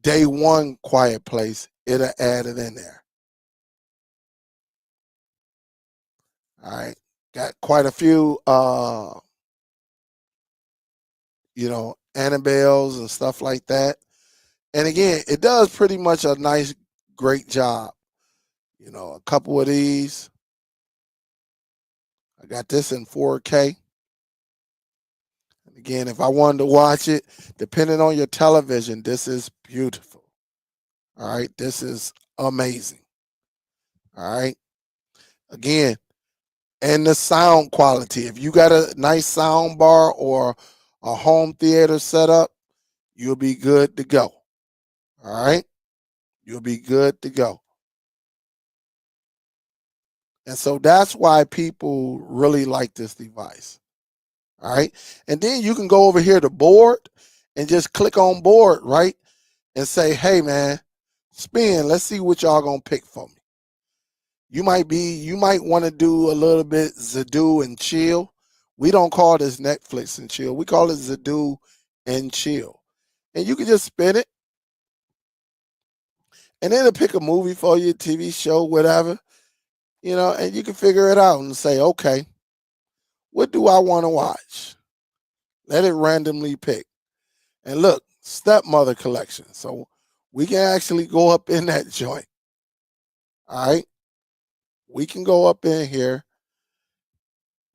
day one Quiet Place, it'll add it in there. All right. Got quite a few Annabelles and stuff like that. And again, it does pretty much a nice, great job. A couple of these. I got this in 4K. And again, if I wanted to watch it, depending on your television, this is beautiful. All right. This is amazing. All right. Again, and the sound quality. If you got a nice sound bar or a home theater set up, you'll be good to go. All right. You'll be good to go. And so that's why people really like this device. All right. And then you can go over here to board and just click on board, right? And say, hey, man, spin. Let's see what y'all going to pick for me. You might want to do a little bit Zidoo and chill. We don't call this Netflix and chill. We call it Zidoo and chill. And you can just spin it. And then it'll pick a movie for you, TV show, whatever. And you can figure it out and say, okay, what do I want to watch? Let it randomly pick. And look, stepmother collection. So we can actually go up in that joint. All right. We can go up in here.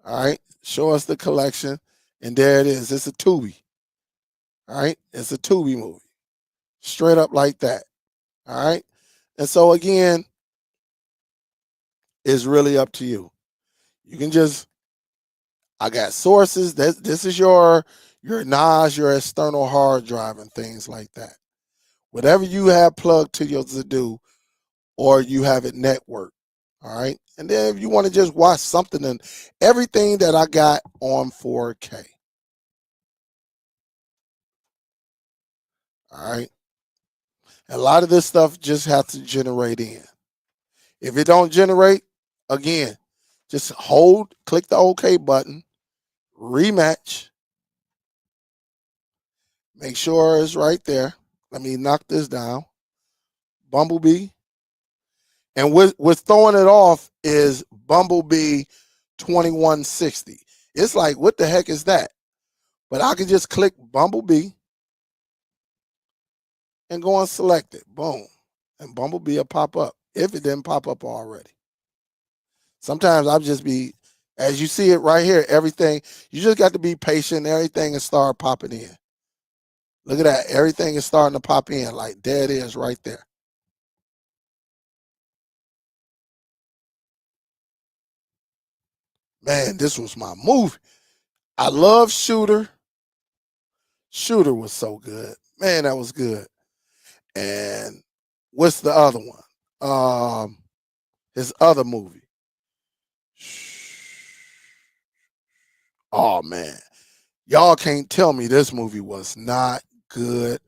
All right. Show us the collection. And there it is. It's a Tubi. All right. It's a Tubi movie. Straight up like that. All right. And so again, it's really up to you. You can just, I got sources. This is your NAS, your external hard drive and things like that. Whatever you have plugged to your Zidoo, or you have it networked. All right. And then if you want to just watch something, and everything that I got on 4K. All right. A lot of this stuff just has to generate in. If it don't generate, again, just click the OK button, rematch. Make sure it's right there. Let me knock this down. Bumblebee. And what's throwing it off is Bumblebee 2160. It's like, what the heck is that? But I can just click Bumblebee and go and select it. Boom. And Bumblebee will pop up if it didn't pop up already. Sometimes I'll just be, as you see it right here, everything, you just got to be patient. Everything and start popping in. Look at that. Everything is starting to pop in. Like, there it is right there. Man, this was my movie. I love Shooter. Shooter was so good. Man, that was good. And what's the other one? His other movie. Oh man. Y'all can't tell me this movie was not good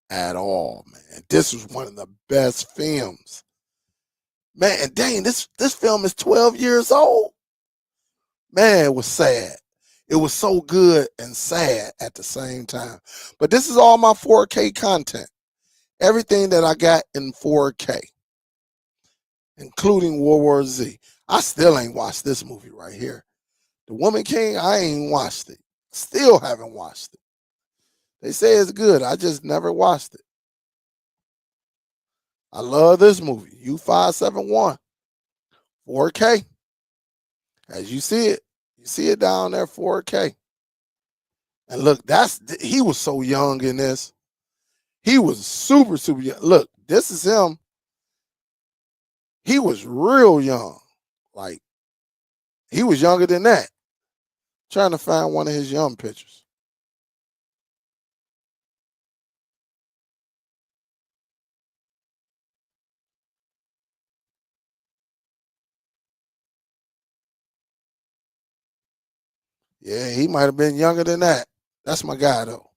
at all, man. This was one of the best films. Man, and dang, this film is 12 years old. Man, it was sad. It was so good and sad at the same time. But this is all my 4K content. Everything that I got in 4K, including World War Z. I still ain't watched this movie right here. The Woman King, I ain't watched it. Still haven't watched it. They say it's good. I just never watched it. I love this movie, U571, 4K. As you see it down there, 4K. And look, he was so young in this. He was super, super young. Look, this is him. He was real young. Like, he was younger than that. Trying to find one of his young pictures. Yeah, he might have been younger than that. That's my guy, though.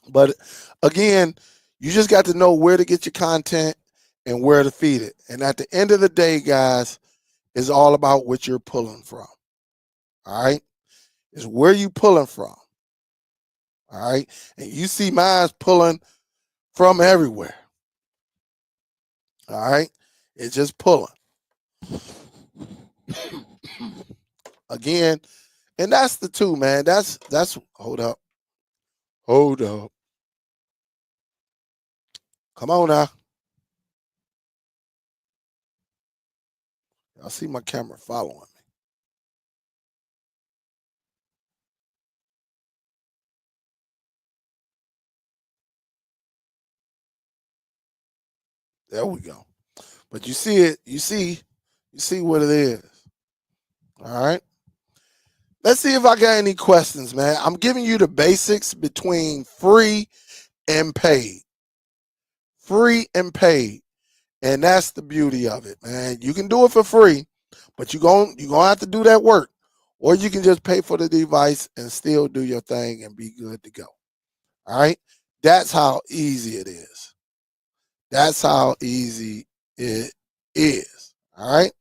But again, you just got to know where to get your content and where to feed it. And at the end of the day, guys, it's all about what you're pulling from. All right? It's where you pulling from. All right? And you see mine's pulling from everywhere. All right? It's just pulling. Again, and that's the two, man. That's hold up. Hold up. Come on now. I see my camera following me. There we go. But you see it, you see what it is. All right. Let's see if I got any questions, man. I'm giving you the basics between free and paid. Free and paid. And that's the beauty of it, man. You can do it for free, but you're gonna have to do that work. Or you can just pay for the device and still do your thing and be good to go. All right. That's how easy it is. That's how easy it is. All right.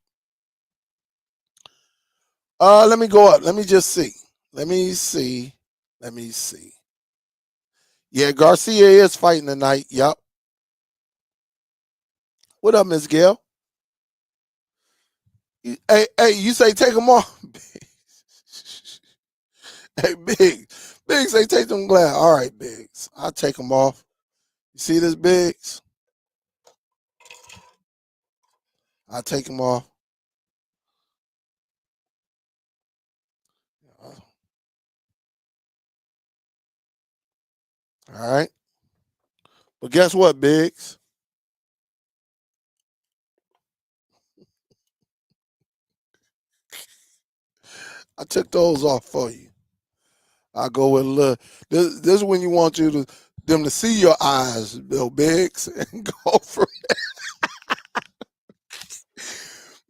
Let me go up. Let me just see. Let me see. Let me see. Yeah, Garcia is fighting tonight. Yup. What up, Miss Gail? Hey, you say take them off. Hey, Biggs say take them glass. All right, Biggs. I'll take them off. You see this, Biggs? I'll take them off. All right. But guess what, Biggs? I took those off for you. I go with a little. This is when you want them to see your eyes, Bill Biggs, and go for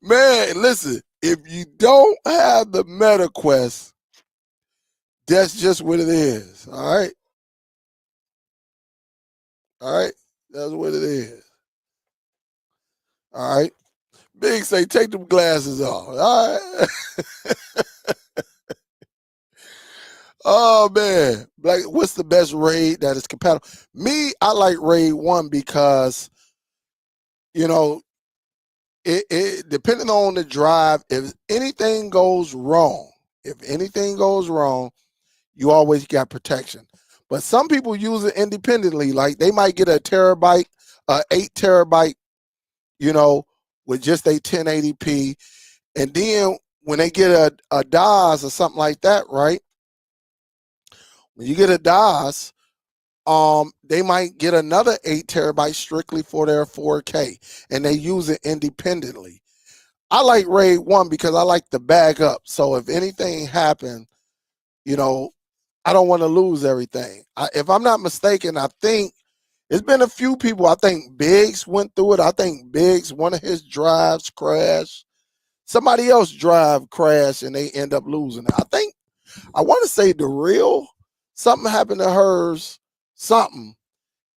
man. Listen, if you don't have the MetaQuest, that's just what it is. All right, all right, that's what it is. All right, Big say take them glasses off. All right. Oh man, like what's the best raid that is compatible? Me, I like raid 1 because you know it depending on the drive, if anything goes wrong, you always got protection. But some people use it independently. Like they might get a terabyte, 8 terabyte, you know, with just a 1080p. And then when they get a DOS or something like that, right? When you get a DOS, they might get another 8 terabytes strictly for their 4K, and they use it independently. I like RAID 1 because I like to bag up. So if anything happened, you know, I don't want to lose everything. If I'm not mistaken, I think it's been a few people. I think Biggs went through it. I think Biggs, one of his drives crashed. Somebody else drive crashed and they end up losing it. I want to say the real, something happened to hers, something.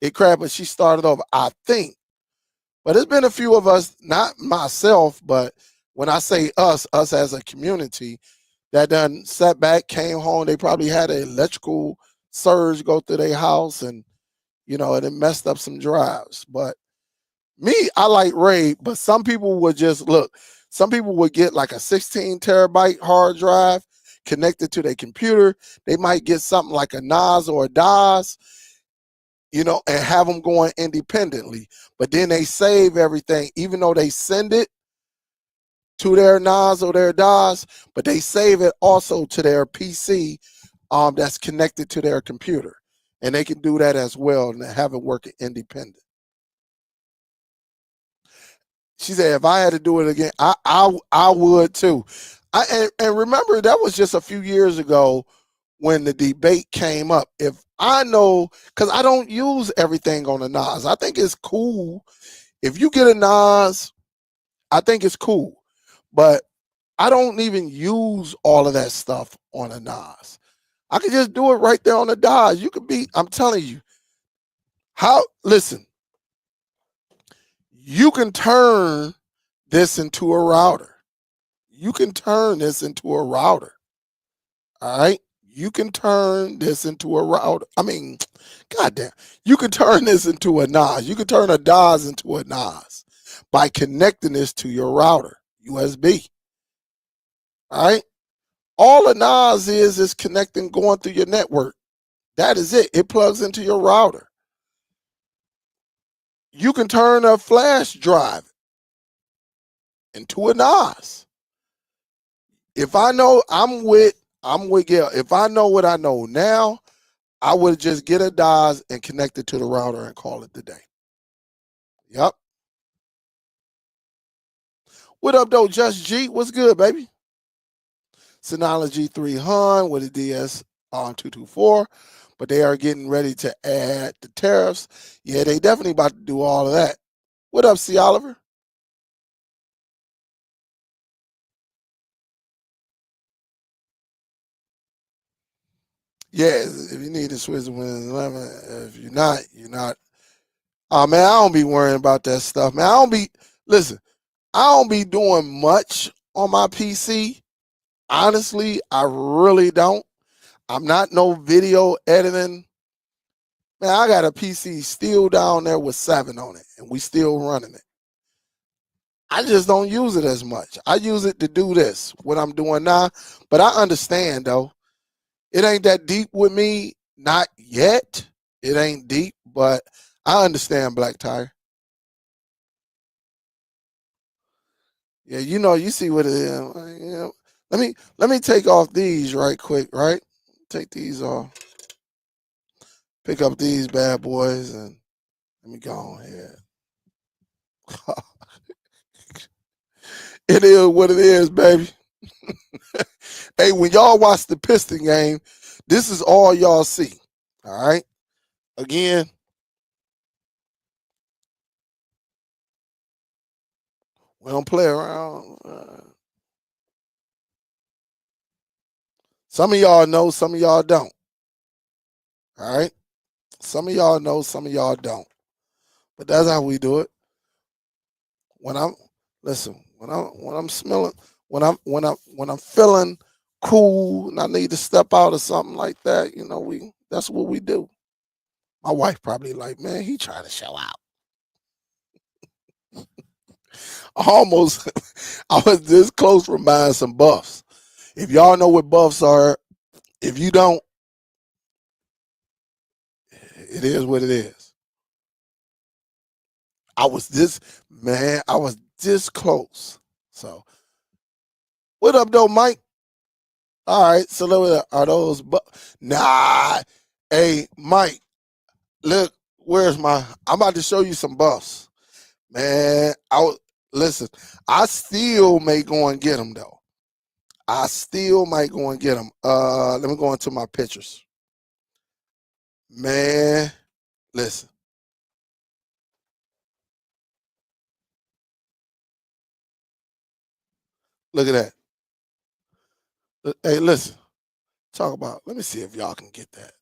It crashed, but she started over, I think. But it's been a few of us, not myself, but when I say us as a community, that done sat back, came home. They probably had an electrical surge go through their house, and and it messed up some drives. But me, I like RAID, but some people would just look. Some people would get like a 16 terabyte hard drive connected to their computer. They might get something like a NAS or a DOS, and have them going independently. But then they save everything, even though they send it to their NAS or their DOS, but they save it also to their PC that's connected to their computer. And they can do that as well and have it work independent. She said, if I had to do it again, I would too. And remember, that was just a few years ago when the debate came up. If I know, because I don't use everything on a NAS. I think it's cool. If you get a NAS, I think it's cool. But I don't even use all of that stuff on a NAS. I could just do it right there on the DOS. I'm telling you, listen, you can turn this into a router. You can turn this into a router. All right. You can turn this into a router. I mean, goddamn. You can turn this into a NAS. You can turn a DOS into a NAS by connecting this to your router, USB. All right. All a NAS is connecting, going through your network. That is it. It plugs into your router. You can turn a flash drive into a NAS. If I know I'm with Gail. If I know what I know now, I would just get a DOS and connect it to the router and call it the day. Yep. What up, though, Just G? What's good, baby? Synology 300 with a DS on 224, but they are getting ready to add the tariffs. Yeah, they definitely about to do all of that. What up, C. Oliver? Yeah, if you need to switch to Windows 11, if you're not, you're not. Oh man, I don't be worrying about that stuff, man. Listen, I don't be doing much on my PC. Honestly, I really don't. I'm not no video editing. Man, I got a PC still down there with 7 on it, and we still running it. I just don't use it as much. I use it to do this, what I'm doing now. But I understand though. It ain't that deep with me. Not yet. It ain't deep, but I understand, Black Tire. Yeah, you see what it is. Let me take off these right quick, right? Take these off. Pick up these bad boys and let me go on here. It is what it is, baby. Hey, when y'all watch the Piston game, this is all y'all see. All right. Again, we don't play around. Some of y'all know, some of y'all don't. All right. Some of y'all know, some of y'all don't. But that's how we do it. When I'm listen, when I'm smelling, when I'm feeling cool and I need to step out or something like that, that's what we do. My wife probably like, man, he trying to show out. Almost, I was this close from buying some buffs. If y'all know what buffs are, if you don't, it is what it is. I was this close. So, what up, though, Mike? All right, so are those? Nah, hey, Mike. look, where's my? I'm about to show you some buffs, man. Listen. I still may go and get them though. I still might go and get them. Let me go into my pictures, man. Listen, look at that. Hey, listen. Talk about. Let me see if y'all can get that.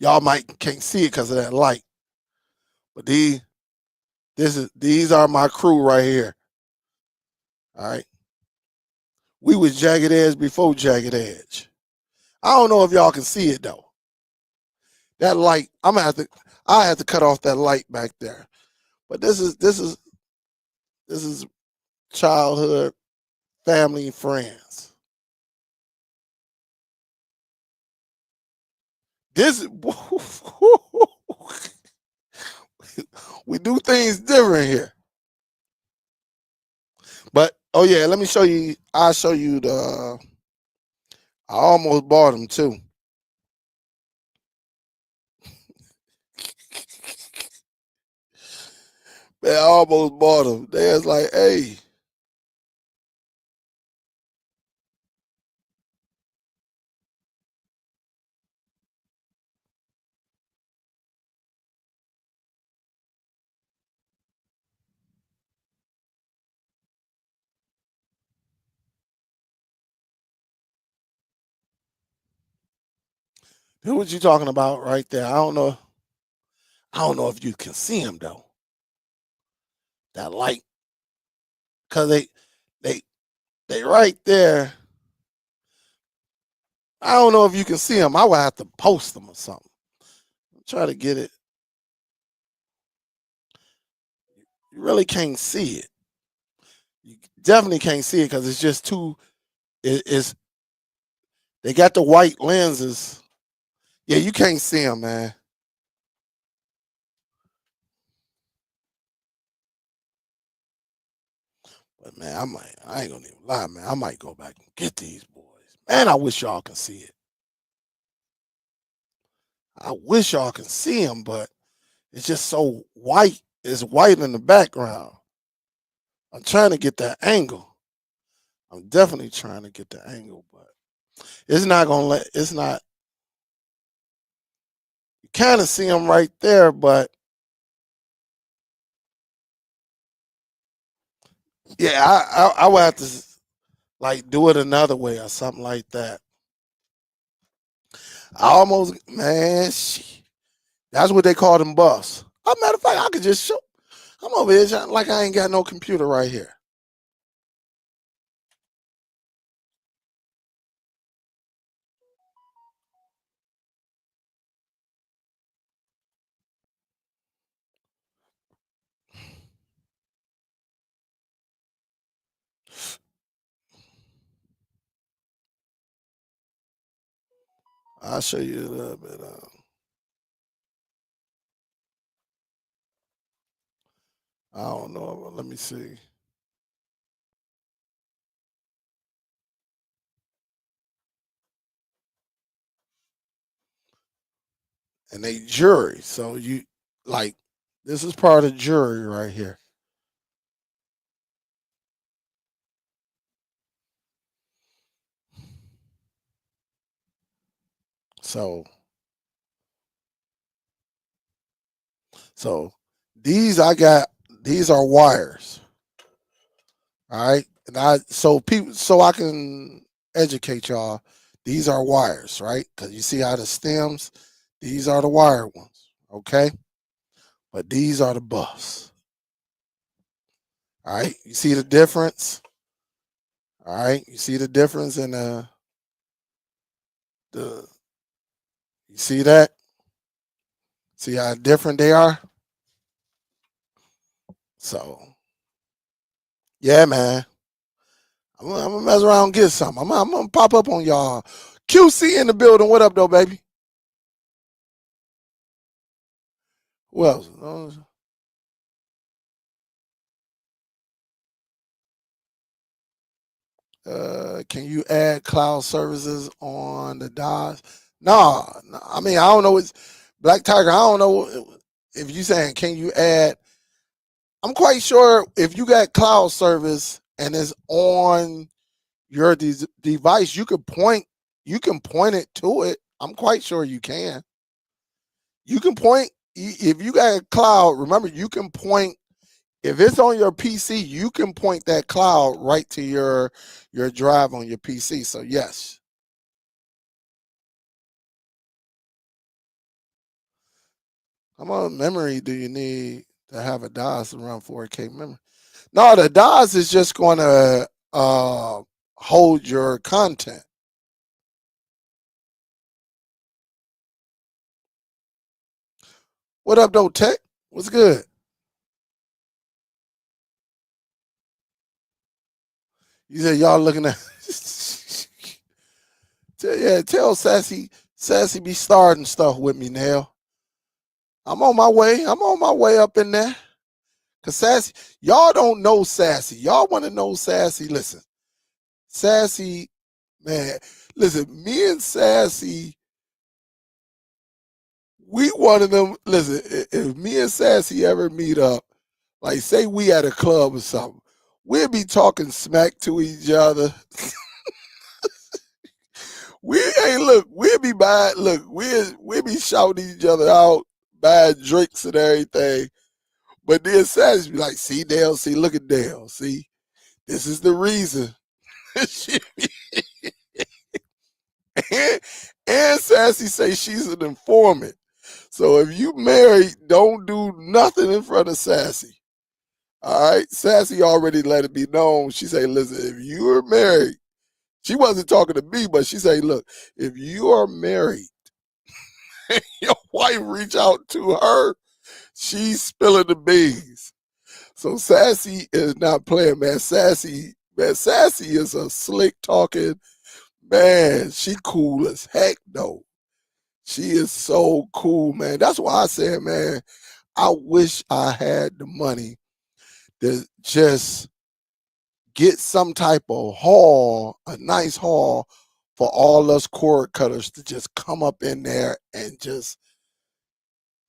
Y'all might can't see it because of that light, but these are my crew right here. All right, we was Jagged Edge before Jagged Edge. I don't know if y'all can see it though. That light, I have to cut off that light back there. But this is childhood, family, and friends. This is we do things different here. But oh yeah, let me show you. I'll show you the. I almost bought them too. Man, I almost bought them. They was like, hey, who what you talking about right there? I don't know. I don't know if you can see them though. That light, cause they they right there. I don't know if you can see them. I would have to post them or something. Try to get it. You really can't see it. You definitely can't see it because it's just too. It's they got the white lenses. Yeah, you can't see them, man. But man, I ain't gonna even lie, man. I might go back and get these boys. Man, I wish y'all can see it. I wish y'all can see them, but it's just so white. It's white in the background. I'm trying to get that angle. I'm definitely trying to get the angle, but it's not gonna let. It's not. You kind of see them right there, but yeah, I would have to like do it another way or something like that. I almost, man, that's what they call them buffs. As a matter of fact, I could just show. I'm over here like I ain't got no computer right here. I'll show you a little bit. I don't know. Let me see. And they jury. So you like this is part of jury right here. So so these are wires. All right. And I can educate y'all. These are wires, right? Because you see how the stems, these are the wire ones. Okay. But these are the buffs. All right. You see the difference? All right. You see the difference in the you see that? See how different they are? So yeah, man. I'm gonna mess around and get something. I'm gonna pop up on y'all. QC in the building. What up, though, baby? Who else? Can you add cloud services on the DOS? Nah, I mean, I don't know. It's Black Tiger. I don't know if you saying can you add. I'm quite sure if you got cloud service and it's on your device, you can point. You can point it to it. I'm quite sure you can. You can point if you got a cloud. Remember, you can point if it's on your PC. You can point that cloud right to your drive on your PC. So yes. How much memory do you need to have a DOS around 4K memory? No, the DOS is just going to hold your content. What up, though, Tech? What's good? You said y'all looking at. Yeah, tell Sassy be starting stuff with me now. I'm on my way. I'm on my way up in there. Cause Sassy, y'all don't know Sassy. Y'all want to know Sassy. Listen, Sassy, man. Listen, me and Sassy, we one of them. Listen, if me and Sassy ever meet up, like say we at a club or something, we'll be talking smack to each other. We ain't look, we'll be buying, look, we'll be shouting each other out, buying drinks and everything. But then Sassy be like, see, Dale, see, look at Dale, see, this is the reason. and, and Sassy say she's an informant. So if you married, don't do nothing in front of Sassy. All right. Sassy already let it be known. She say, listen, if you are married, she wasn't talking to me, but she say, look, if you are married, your wife reach out to her, she's spilling the beans. So Sassy is not playing, man. Sassy is a slick talking man. She cool as heck though. She is so cool, man. That's why I said, man, I wish I had the money to just get some type of haul, a nice haul for all us cord cutters to just come up in there and just,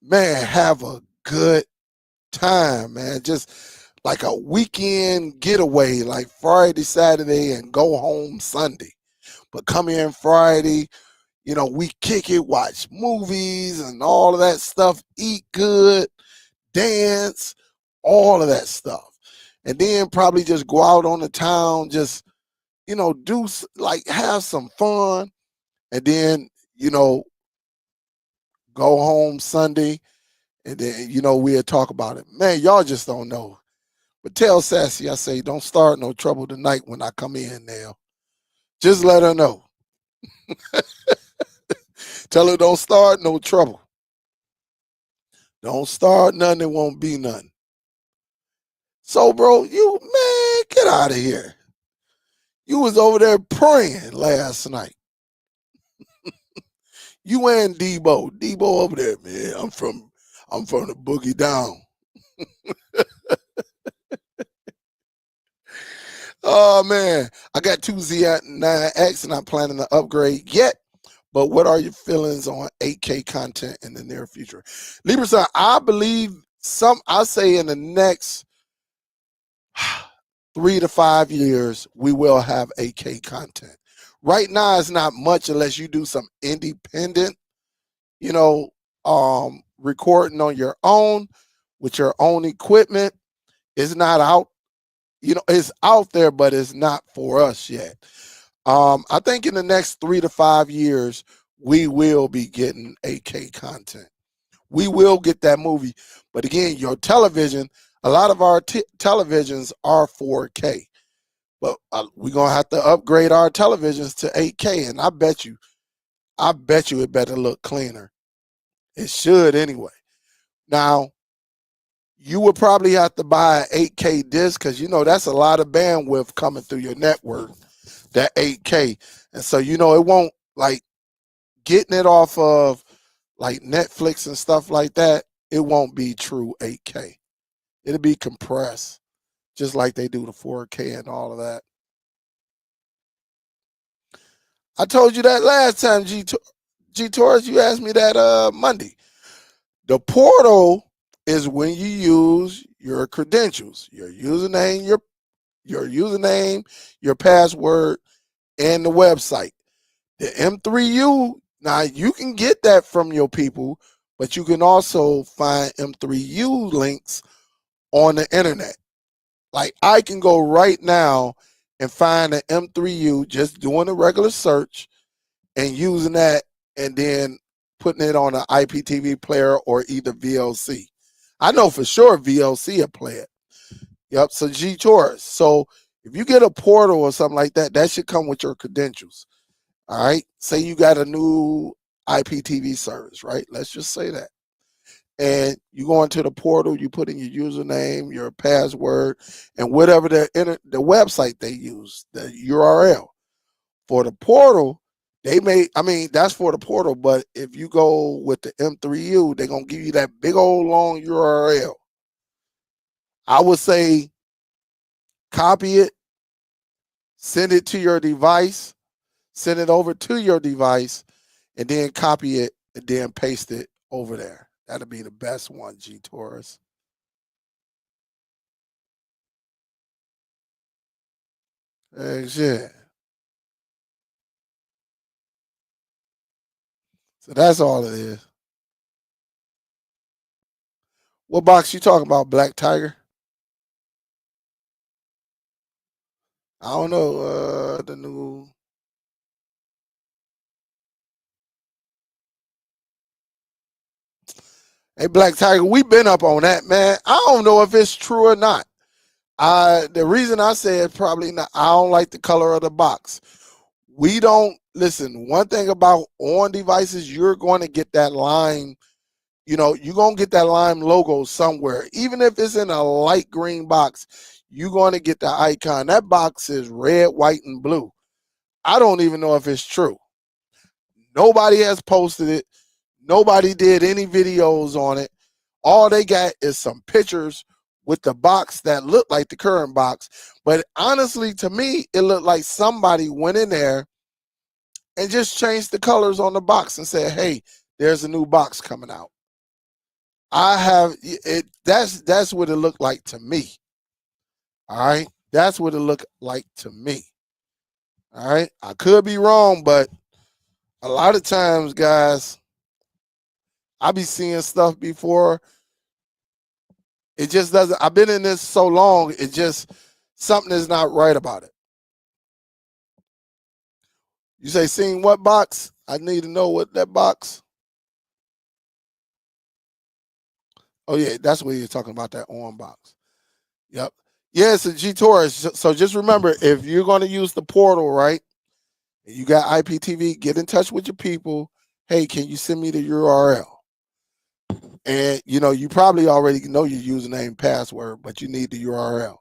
man, have a good time, man. Just like a weekend getaway, like Friday, Saturday, and go home Sunday. But come in Friday, we kick it, watch movies and all of that stuff, eat good, dance, all of that stuff. And then probably just go out on the town, just, do like have some fun. And then, go home Sunday. And then, we'll talk about it. Man, y'all just don't know. But tell Sassy, I say, don't start no trouble tonight when I come in now. Just let her know. Tell her don't start no trouble. Don't start nothing, it won't be nothing. So, bro, man, get out of here. You was over there praying last night. You and Debo. Debo over there, man. I'm from the boogie down. Oh man, I got two Z9X and I'm planning to upgrade yet. But what are your feelings on 8K content in the near future? Libra son, I believe I say in the next 3 to 5 years, we will have 8K content. Right now, it's not much unless you do some independent, recording on your own with your own equipment. It's not out, it's out there, but it's not for us yet. I think in the next 3 to 5 years, we will be getting 8K content. We will get that movie. But again, your television, a lot of our televisions are 4K. But we're going to have to upgrade our televisions to 8K. And I bet you it better look cleaner. It should anyway. Now, you would probably have to buy an 8K disc because, that's a lot of bandwidth coming through your network, that 8K. And so, it won't, like, getting it off of, like, Netflix and stuff like that, it won't be true 8K. It'll be compressed, just like they do the 4K and all of that. I told you that last time, G Taurus. You asked me that Monday. The portal is when you use your credentials, your username, your password, and the website. The M3U, now you can get that from your people, but you can also find M3U links on the internet. Like I can go right now and find an M3U just doing a regular search and using that and then putting it on an IPTV player or either VLC. I know for sure VLC will play it. Yep. So G Taurus. So if you get a portal or something like that, that should come with your credentials. All right. Say you got a new IPTV service, right? Let's just say that. And you go into the portal, you put in your username, your password, and whatever the website they use, the URL. For the portal, that's for the portal, but if you go with the M3U, they're going to give you that big old long URL. I would say copy it, send it to your device, send it over to your device, and then copy it and then paste it over there. That'll be the best one, G Taurus. Shit. So that's all it is. What box you talking about, Black Tiger? I don't know. The new. Hey, Black Tiger, we been up on that, man. I don't know if it's true or not. The reason I said probably not. I don't like the color of the box. We don't listen. One thing about on devices, you're going to get that line. You're going to get that Lime logo somewhere. Even if it's in a light green box, you're going to get the icon. That box is red, white, and blue. I don't even know if it's true. Nobody has posted it. Nobody did any videos on it. All they got is some pictures with the box that look like the current box. But honestly, to me, it looked like somebody went in there and just changed the colors on the box and said, hey, there's a new box coming out. I have it. That's what it looked like to me. All right. That's what it looked like to me. All right. I could be wrong, but a lot of times, guys, I be seeing stuff before. It just doesn't. I've been in this so long. It just something is not right about it. You say seeing what box? I need to know what that box. Oh yeah, that's what you're talking about. That on box. Yep. Yeah, it's a G Taurus. So just remember, if you're going to use the portal, right? You got IPTV. Get in touch with your people. Hey, can you send me the URL? And you probably already know your username and password, but you need the URL.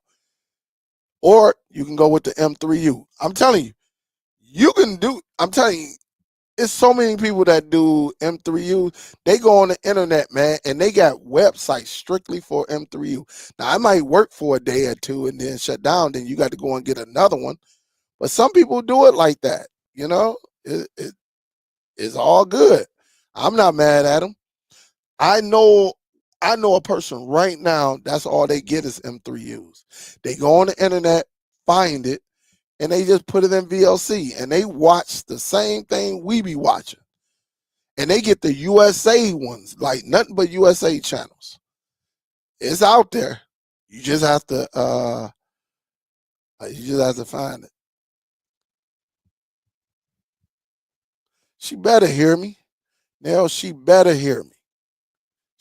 Or you can go with the M3U. I'm telling you, I'm telling you, it's so many people that do M3U. They go on the internet, man, and they got websites strictly for M3U. Now, I might work for a day or two and then shut down. Then you got to go and get another one. But some people do it like that. It's all good. I'm not mad at them. I know a person right now, that's all they get is M3Us. They go on the internet, find it, and they just put it in VLC and they watch the same thing we be watching. And they get the USA ones, like nothing but USA channels. It's out there. You just have to find it. She better hear me. Now she better hear me.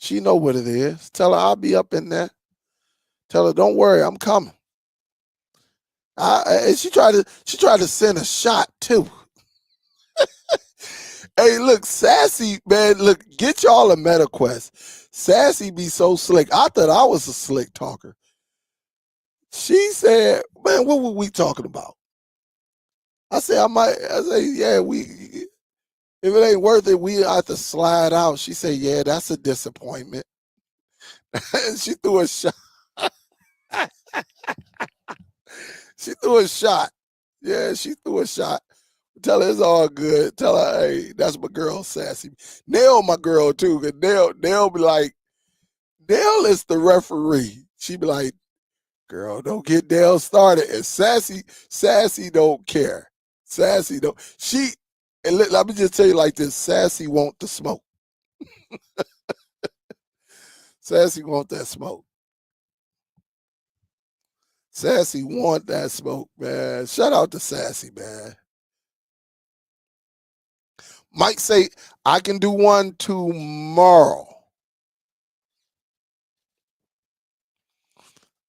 She know what it is. Tell her I'll be up in there. Tell her, don't worry, I'm coming. And she tried to send a shot too. Hey, look, Sassy, man, look, get y'all a MetaQuest. Sassy be so slick. I thought I was a slick talker. She said, man, what were we talking about? I said, yeah, if it ain't worth it, we have to slide out. She said, yeah, that's a disappointment. And she threw a shot. She threw a shot. Yeah, she threw a shot. Tell her it's all good. Tell her, hey, that's my girl, Sassy. Nail my girl too, cause Nail be like, Nail is the referee. She be like, girl, don't get Dale started. And Sassy don't care. Sassy don't. And let me just tell you like this: Sassy want the smoke. Sassy want that smoke. Sassy want that smoke, man. Shout out to Sassy, man. Mike say I can do one tomorrow.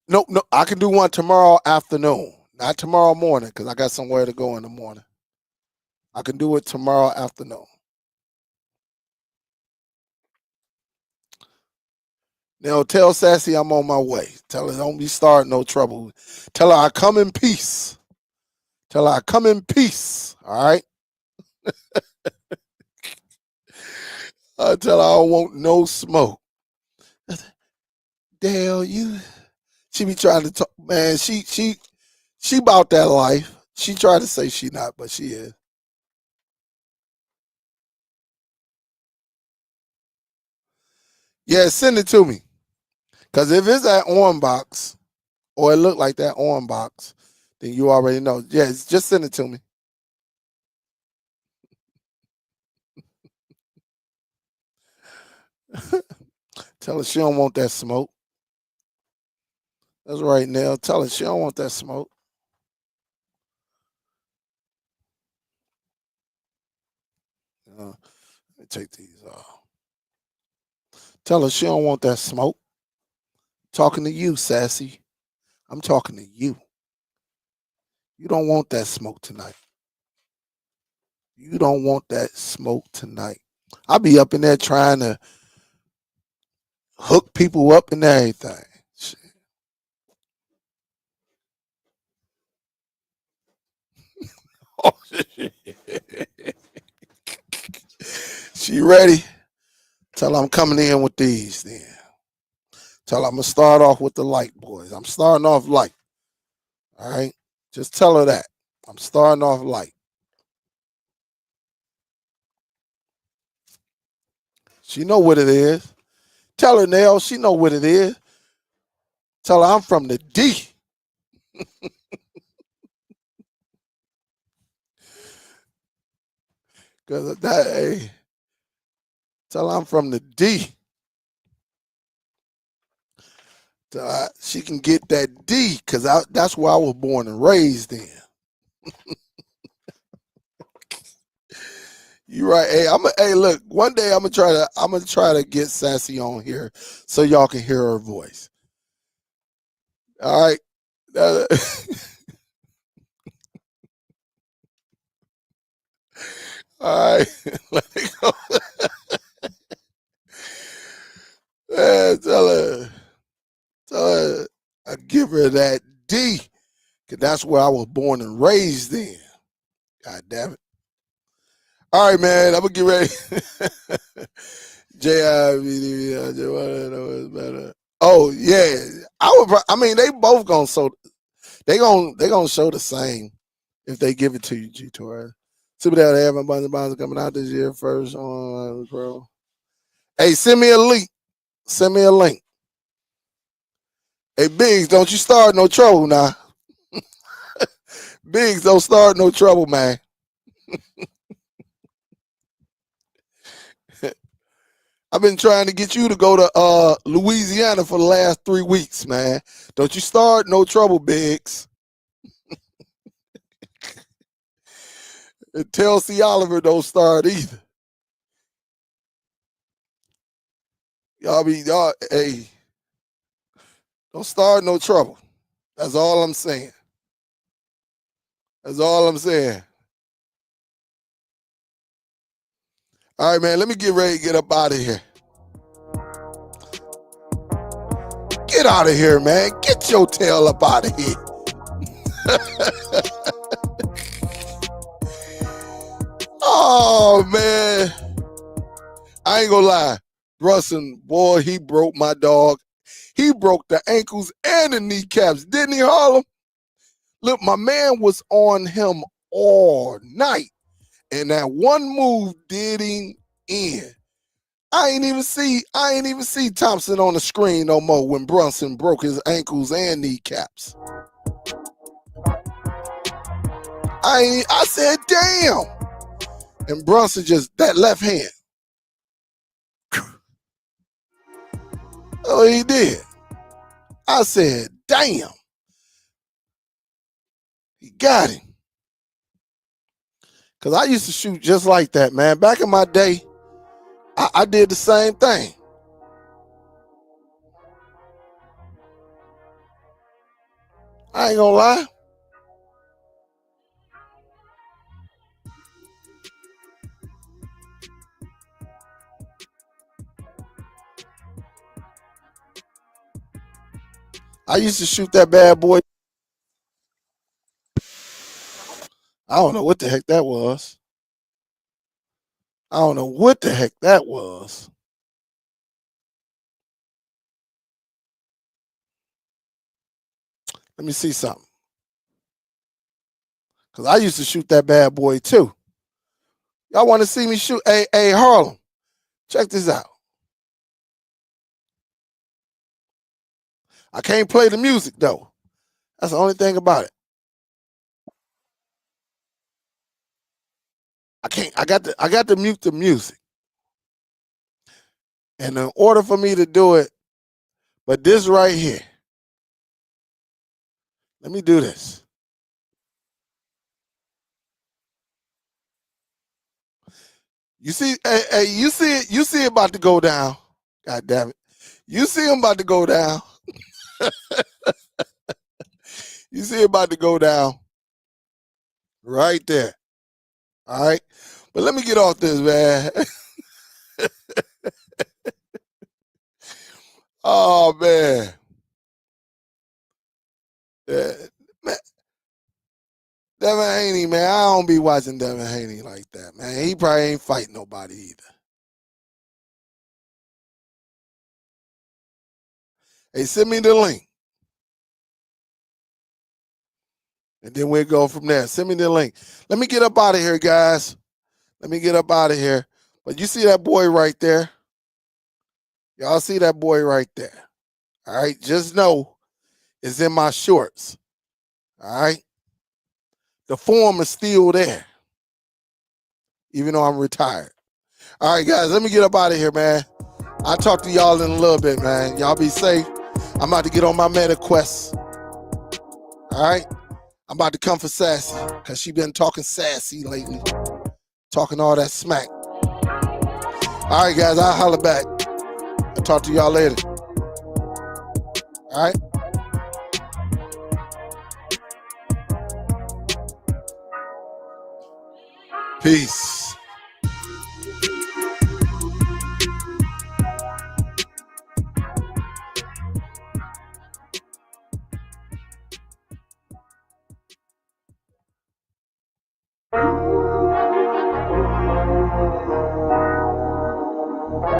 No, I can do one tomorrow afternoon, not tomorrow morning, because I got somewhere to go in the morning. I can do it tomorrow afternoon. Now tell Sassy I'm on my way. Tell her don't be starting no trouble. Tell her I come in peace. Tell her I come in peace. All right. I tell her I don't want no smoke. Dale, she be trying to talk, man. She about that life. She tried to say she not, but she is. Yeah, send it to me. Cause if it's that on box, or it look like that on box, then you already know. Yes, just send it to me. Tell her she don't want that smoke. That's right, Nell. Tell her she don't want that smoke. Let me take these off. Tell her she don't want that smoke. Talking to you, Sassy. I'm talking to you. You don't want that smoke tonight. You don't want that smoke tonight. I'll be up in there trying to hook people up and everything. Shit. Oh, she ready? Tell her I'm coming in with these then. Tell her I'm going to start off with the light, boys. I'm starting off light. All right? Just tell her that. I'm starting off light. She know what it is. Tell her, Nell, she know what it is. Tell her I'm from the D. Because that, hey, tell her I'm from the D. She can get that D because that's where I was born and raised in. You right. Hey, look, one day I'm gonna try to get Sassy on here so y'all can hear her voice. All right. All right. Let me go. Man, tell her I give her that D. Cause that's where I was born and raised in. God damn it. All right, man. I'm gonna get ready. J-I-V-D-V-I-J-Y-N-O-S-better. Oh yeah, I mean, they both gonna they gonna show the same if they give it to you, G Torres. Superdell have a bunch of bonds coming out this year first on Pro. Hey, send me a link. Send me a link. Hey, Biggs, don't you start no trouble now. Biggs, don't start no trouble, man. I've been trying to get you to go to Louisiana for the last 3 weeks, man. Don't you start no trouble, Biggs. And tell C. Oliver don't start either. Y'all, hey, don't start no trouble. That's all I'm saying. That's all I'm saying. All right, man, let me get ready to get up out of here. Get out of here, man. Get your tail up out of here. Oh, man. I ain't gonna lie. Brusson, boy, he broke my dog. He broke the ankles and the kneecaps, didn't he, Harlem? Look, my man was on him all night. And that one move did him in. I ain't even see Thompson on the screen no more when Brunson broke his ankles and kneecaps. I said, damn. And Brunson just, that left hand. Oh, he did. I said, damn. He got him. Because I used to shoot just like that, man. Back in my day, I did the same thing. I ain't gonna lie. I used to shoot that bad boy. I don't know what the heck that was. I don't know what the heck that was. Let me see something. Because I used to shoot that bad boy too. Y'all want to see me shoot? Hey, Harlem, check this out. I can't play the music though. That's the only thing about it. I can't. I got to mute the music. And in order for me to do it, but this right here. Let me do this. You see, hey, you see it about to go down. God damn it. You see him about to go down. You see it about to go down. Right there. All right. But let me get off this, man. Oh, man. Man. Devin Haney, man. I don't be watching Devin Haney like that, man. He probably ain't fighting nobody either. Hey, send me the link. And then we'll go from there. Send me the link. Let me get up out of here, guys. Let me get up out of here. But you see that boy right there? Y'all see that boy right there? All right? Just know it's in my shorts. All right? The form is still there, even though I'm retired. All right, guys, let me get up out of here, man. I'll talk to y'all in a little bit, man. Y'all be safe. I'm about to get on my meta quest. All right? I'm about to come for Sassy because she been talking sassy lately, talking all that smack. All right, guys, I'll holler back. I'll talk to y'all later. All right? Peace.